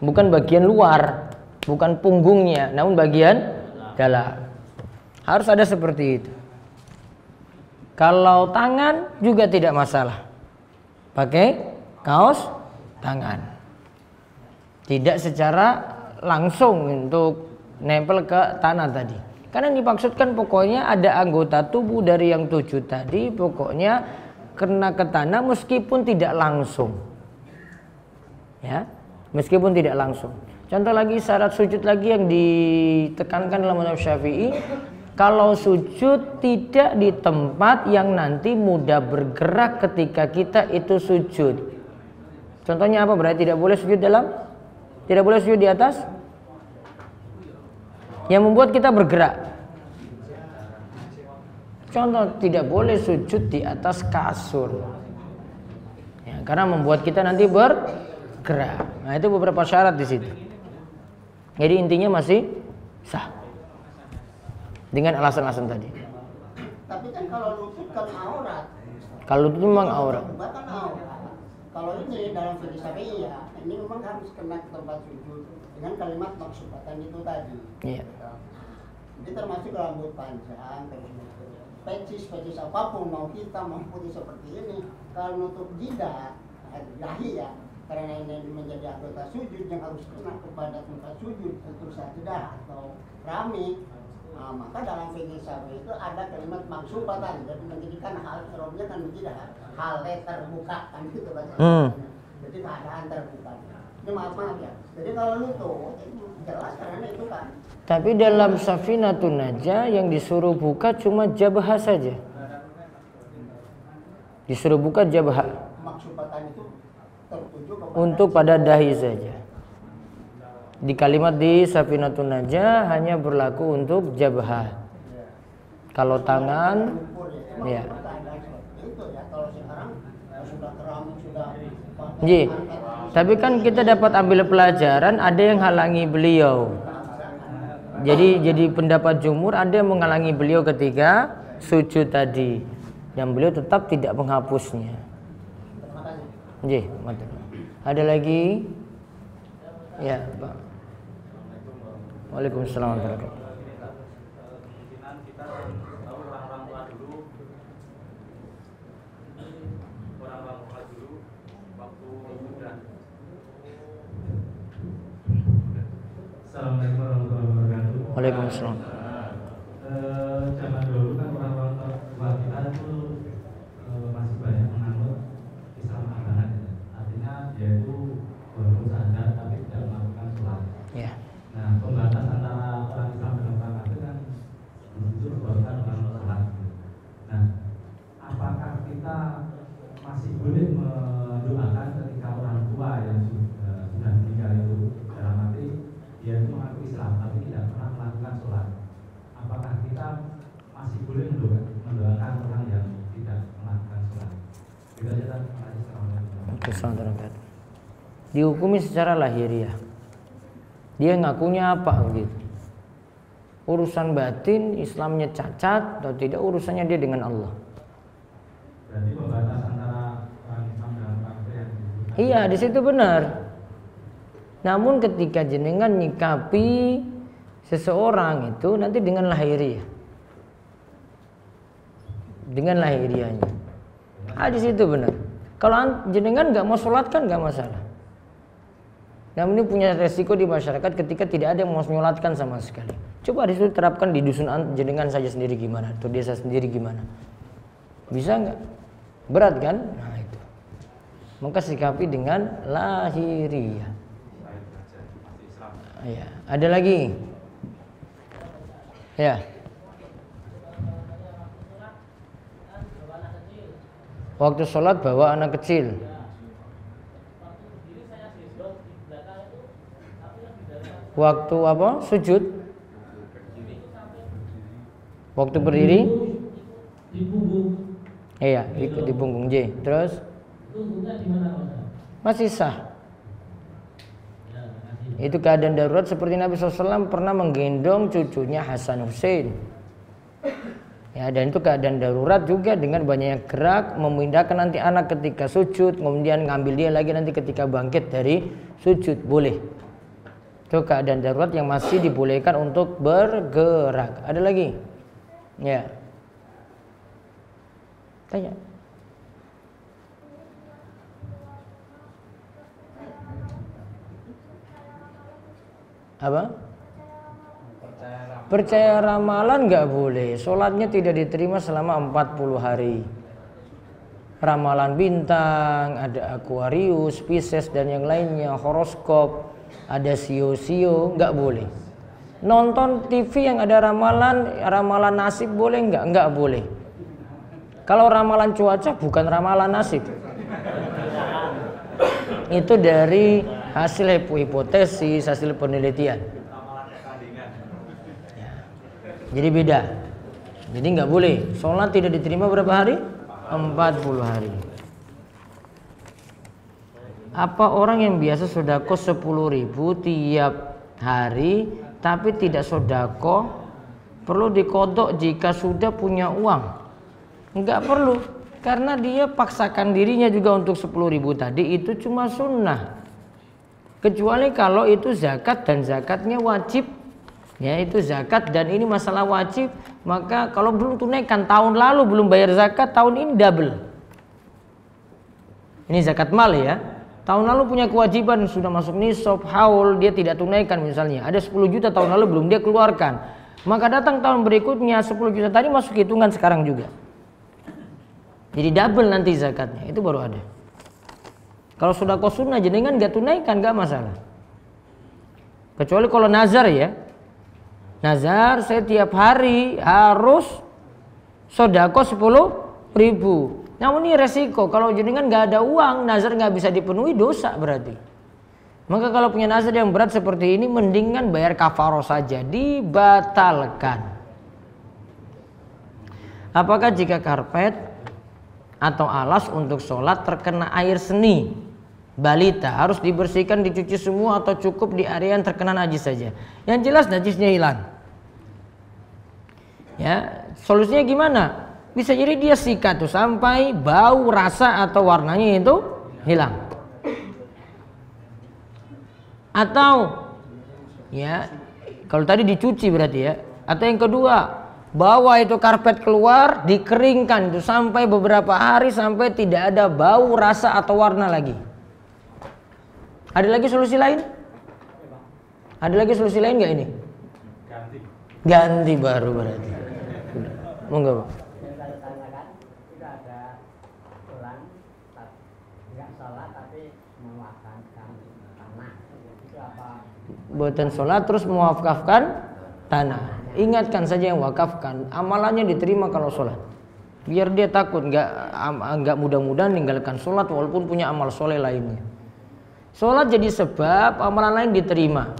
Speaker 2: Bukan bagian luar, bukan punggungnya, namun bagian dalam. Harus ada seperti itu. Kalau tangan juga tidak masalah. Pakai kaos tangan. Tidak secara langsung untuk nempel ke tanah tadi. Karena yang dimaksudkan pokoknya ada anggota tubuh dari yang 7 tadi, pokoknya kena ke tanah meskipun tidak langsung. Ya, meskipun tidak langsung. Contoh lagi syarat sujud lagi yang ditekankan dalam mazhab Syafi'i, kalau sujud tidak di tempat yang nanti mudah bergerak ketika kita itu sujud. Contohnya apa? Berarti tidak boleh sujud tidak boleh sujud di atas yang membuat kita bergerak. Contoh, tidak boleh sujud di atas kasur. Ya, karena membuat kita nanti bergerak. Nah, itu beberapa syarat di situ. Jadi intinya masih sah. Dengan alasan-alasan tadi.
Speaker 5: Tapi kan kalau lutut kan aurat.
Speaker 2: Kalau lutut memang aurat.
Speaker 5: Bahkan aurat. Kalau ini dalam fikih Syafi'i ya, ini memang harus kena ke tempat sujud dengan kalimat maksudatan itu tadi.
Speaker 2: Iya.
Speaker 5: Jadi termasuk rambut panjang, pecis apapun mau hitam mau putih seperti ini, kalau nutup jidat, dahi ya, karena ini menjadi anggota sujud yang harus kena kepada tempat sujud, tentu saja atau keramik. Nah, maka dalam fikih Syafi'i itu ada kalimat maksubatan, jadi menjadikan hal Arabnya kan begitu, hal terbuka kan gitu bahasa. Jadi keadaan terbuka. Ini maaf ya. Jadi kalau lutut jelas karena itu kan.
Speaker 2: Tapi dalam Safinatun Najah yang disuruh buka cuma jabah saja. Disuruh buka jabah.
Speaker 5: Maksubatan itu tertuju kepada
Speaker 2: untuk pada dahi saja. Di kalimat di Safinatun Najah hanya berlaku untuk jabah. Kalau tangan, ya. Ji, tapi kan kita dapat ambil pelajaran ada yang halangi beliau. Jadi pendapat jumhur ada yang menghalangi beliau ketika sujud tadi, dan beliau tetap tidak menghapusnya. Ji, ada lagi? Ya, Pak. Waalaikumsalam warahmatullahi wabarakatuh.
Speaker 6: Assalamualaikum warahmatullahi wabarakatuh.
Speaker 2: Waalaikumsalam.
Speaker 6: Zaman dulu kan orang-orang tua kita itu masih banyak menganut Islam abangan. Artinya dia itu walaupun sadar tapi tidak melakukan sholat.
Speaker 2: Ya.
Speaker 6: Nah, pembatas antara orang Islam dan orang kafir kan itu perbuatan orang sholat. Nah, apakah kita masih boleh mendoakan ketika orang tua yang sudah meninggal itu dalam arti dia itu mengaku Islam tapi tidak pernah melakukan sholat? Apakah kita masih boleh mendoakan orang yang tidak melakukan sholat? Itu aja.
Speaker 2: Oke, dihukumi secara lahiriah. Dia ngakunya apa gitu. Urusan batin Islamnya cacat atau tidak, urusannya dia dengan Allah.
Speaker 6: Berarti pembatas antara orang Islam dan kafir yang
Speaker 2: Iya, di situ benar. Namun ketika jenengan nyikapi seseorang itu nanti dengan lahiriah. Dengan lahiriahnya. Di situ benar. Kalau jenengan nggak mau sholat kan nggak masalah. Namun ini punya resiko di masyarakat ketika tidak ada yang mau sholatkan sama sekali. Coba disitu terapkan di dusun jenengan saja sendiri gimana, atau desa sendiri gimana. Bisa nggak? Berat kan? Nah itu. Maka sikapi dengan lahiriah. Ya, ada lagi. Ya. Waktu sholat bawa anak kecil. Waktu apa? Sujud. Waktu berdiri.
Speaker 6: di punggung.
Speaker 2: Iya, di punggung J. Terus?
Speaker 6: Itu hukumnya di mana, Pak?
Speaker 2: Masih sah. Itu keadaan darurat seperti Nabi SAW pernah menggendong cucunya Hasan Hussein. Ya, dan itu keadaan darurat juga dengan banyak gerak, memindahkan nanti anak ketika sujud, kemudian ngambil dia lagi nanti ketika bangkit dari sujud, boleh. Itu keadaan darurat yang masih dibolehkan untuk bergerak. Ada lagi? Ya. Tanya. Apa? Percaya ramalan nggak boleh. Sholatnya tidak diterima selama 40 hari. Ramalan bintang, ada Aquarius, Pisces dan yang lainnya, horoskop, ada sio-sio, nggak boleh. Nonton TV yang ada ramalan nasib boleh nggak? Nggak boleh. Kalau ramalan cuaca bukan ramalan nasib. Itu dari hasil hipotesis, hasil penelitian. Ya. Jadi beda. Jadi nggak boleh. Sholat tidak diterima berapa hari? 40 hari. Apa orang yang biasa sodako 10.000 tiap hari tapi tidak sodako perlu dikodok jika sudah punya uang? Enggak perlu, karena dia paksakan dirinya juga untuk 10.000 tadi itu cuma sunnah. Kecuali kalau itu zakat dan zakatnya wajib, ya itu zakat dan ini masalah wajib, maka kalau belum tunaikan tahun lalu belum bayar zakat, tahun ini double. Ini zakat mal ya. Tahun lalu punya kewajiban sudah masuk nisab, haul, dia tidak tunaikan misalnya. Ada 10 juta tahun lalu belum dia keluarkan. Maka datang tahun berikutnya 10 juta tadi masuk hitungan sekarang juga. Jadi double nanti zakatnya, itu baru ada. Kalau sudah sunnah jenengan nggak tunaikan nggak masalah. Kecuali kalau nazar ya. Nazar saya tiap hari harus sodako 10.000. Namun ini resiko, kalau jenengan nggak ada uang, nazar nggak bisa dipenuhi, dosa berarti. Maka kalau punya nazar yang berat seperti ini, mendingan bayar kafaroh saja, dibatalkan. Apakah jika karpet atau alas untuk sholat terkena air seni balita harus dibersihkan, dicuci semua atau cukup di area yang terkena najis saja? Yang jelas najisnya hilang. Ya, solusinya gimana? Bisa jadi dia sikat tuh sampai bau, rasa atau warnanya itu hilang. Atau ya, kalau tadi dicuci berarti ya. Atau yang kedua, bawa itu karpet keluar, dikeringkan itu sampai beberapa hari sampai tidak ada bau, rasa atau warna lagi. Ada lagi solusi lain? Ada lagi solusi lain nggak ini? Ganti baru berarti. Monggo, Pak. Buatan sholat terus mewakafkan tanah. Ingatkan saja yang wakafkan, amalannya diterima kalau sholat. Biar dia takut nggak mudah-mudahan meninggalkan sholat walaupun punya amal soleh lainnya. Sholat jadi sebab amalan lain diterima.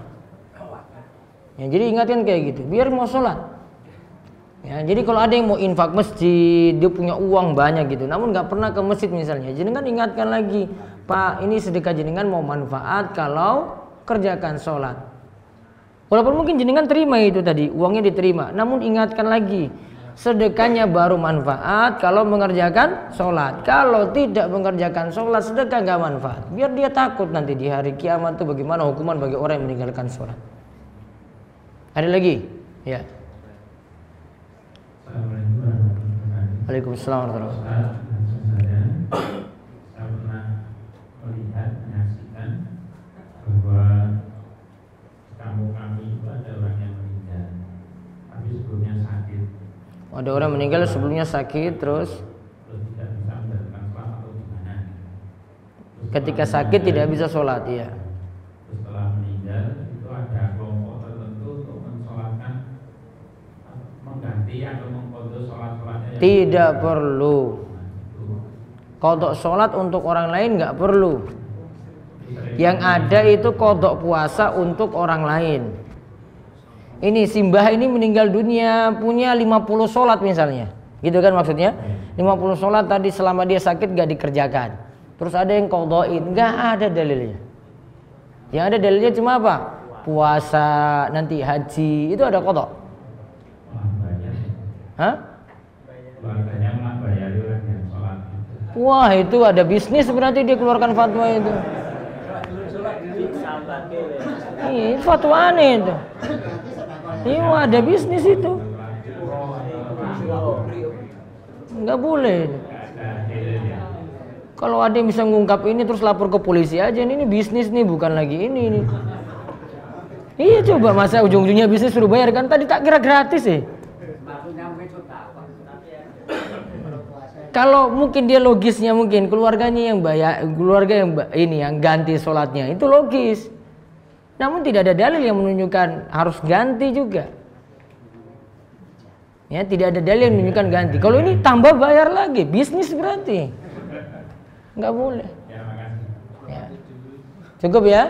Speaker 2: Ya, jadi ingatkan kayak gitu. Biar mau sholat. Ya, jadi kalau ada yang mau infak masjid, dia punya uang banyak gitu, namun nggak pernah ke masjid misalnya, jadi kan ingatkan lagi, Pak, ini sedekah jenengan mau manfaat kalau kerjakan sholat. Walaupun mungkin jenengan terima itu tadi, uangnya diterima, namun ingatkan lagi, sedekahnya baru manfaat kalau mengerjakan sholat. Kalau tidak mengerjakan sholat, sedekah gak manfaat. Biar dia takut nanti di hari kiamat itu bagaimana hukuman bagi orang yang meninggalkan sholat. Ada lagi? Ya. Waalaikumsalam warahmatullahi wabarakatuh.
Speaker 6: Saya pernah melihat, menyaksikan bahwa kampung kami itu ada orang yang meninggal, tapi sebelumnya sakit.
Speaker 2: Ada orang meninggal sebelumnya sakit, terus
Speaker 6: tidak bisa menjalankan sholat atau gimana?
Speaker 2: ketika sakit tidak bisa sholat, ya.
Speaker 6: Terus setelah meninggal itu ada kelompok tertentu untuk mensolatkan, mengganti atau mengkodok sholat-sholatnya.
Speaker 2: Tidak perlu. Kodok sholat untuk orang lain nggak perlu. Yang ada itu kodok puasa untuk orang lain. Ini simbah ini meninggal dunia punya 50 sholat misalnya, gitu kan maksudnya? 50 sholat tadi selama dia sakit nggak dikerjakan. Terus ada yang kodokin, nggak ada dalilnya. Yang ada dalilnya cuma apa? Puasa, nanti haji, itu ada kodok. Hah?
Speaker 6: Keluarganya malah bayari orang yang sholat.
Speaker 2: Wah, itu ada bisnis berarti dia keluarkan fatwa itu. Ini fatwa aneh itu. Iya, ada bisnis itu. Nggak boleh. Kalau ada yang bisa ngungkap ini terus lapor ke polisi aja. Ini bisnis nih, bukan lagi ini. Iya, coba masa ujung-ujungnya bisnis suruh bayar, kan tadi tak kira gratis sih. Kalau mungkin dia logisnya mungkin keluarganya yang bayar, keluarga yang ini yang ganti sholatnya itu logis. Namun tidak ada dalil yang menunjukkan harus ganti juga. Ya, tidak ada dalil yang menunjukkan ganti. Kalau ini tambah bayar lagi, bisnis berarti. Nggak boleh. Ya. Cukup ya?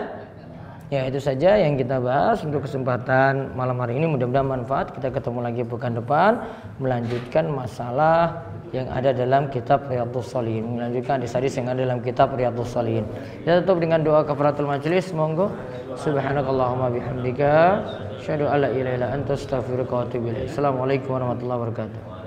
Speaker 2: Ya, itu saja yang kita bahas untuk kesempatan malam hari ini. Mudah-mudahan manfaat. Kita ketemu lagi pekan depan melanjutkan masalah yang ada dalam kitab Riyadhus Shalihin, melanjutkan hadis-hadis yang ada dalam kitab Riyadhus Shalihin. Kita tutup dengan doa kafaratul majelis. Monggo. Subhanakallahumma bihamdika asyhadu an la ilaha illa anta astaghfiruka wa atubu ilaik. Assalamualaikum warahmatullahi wabarakatuh.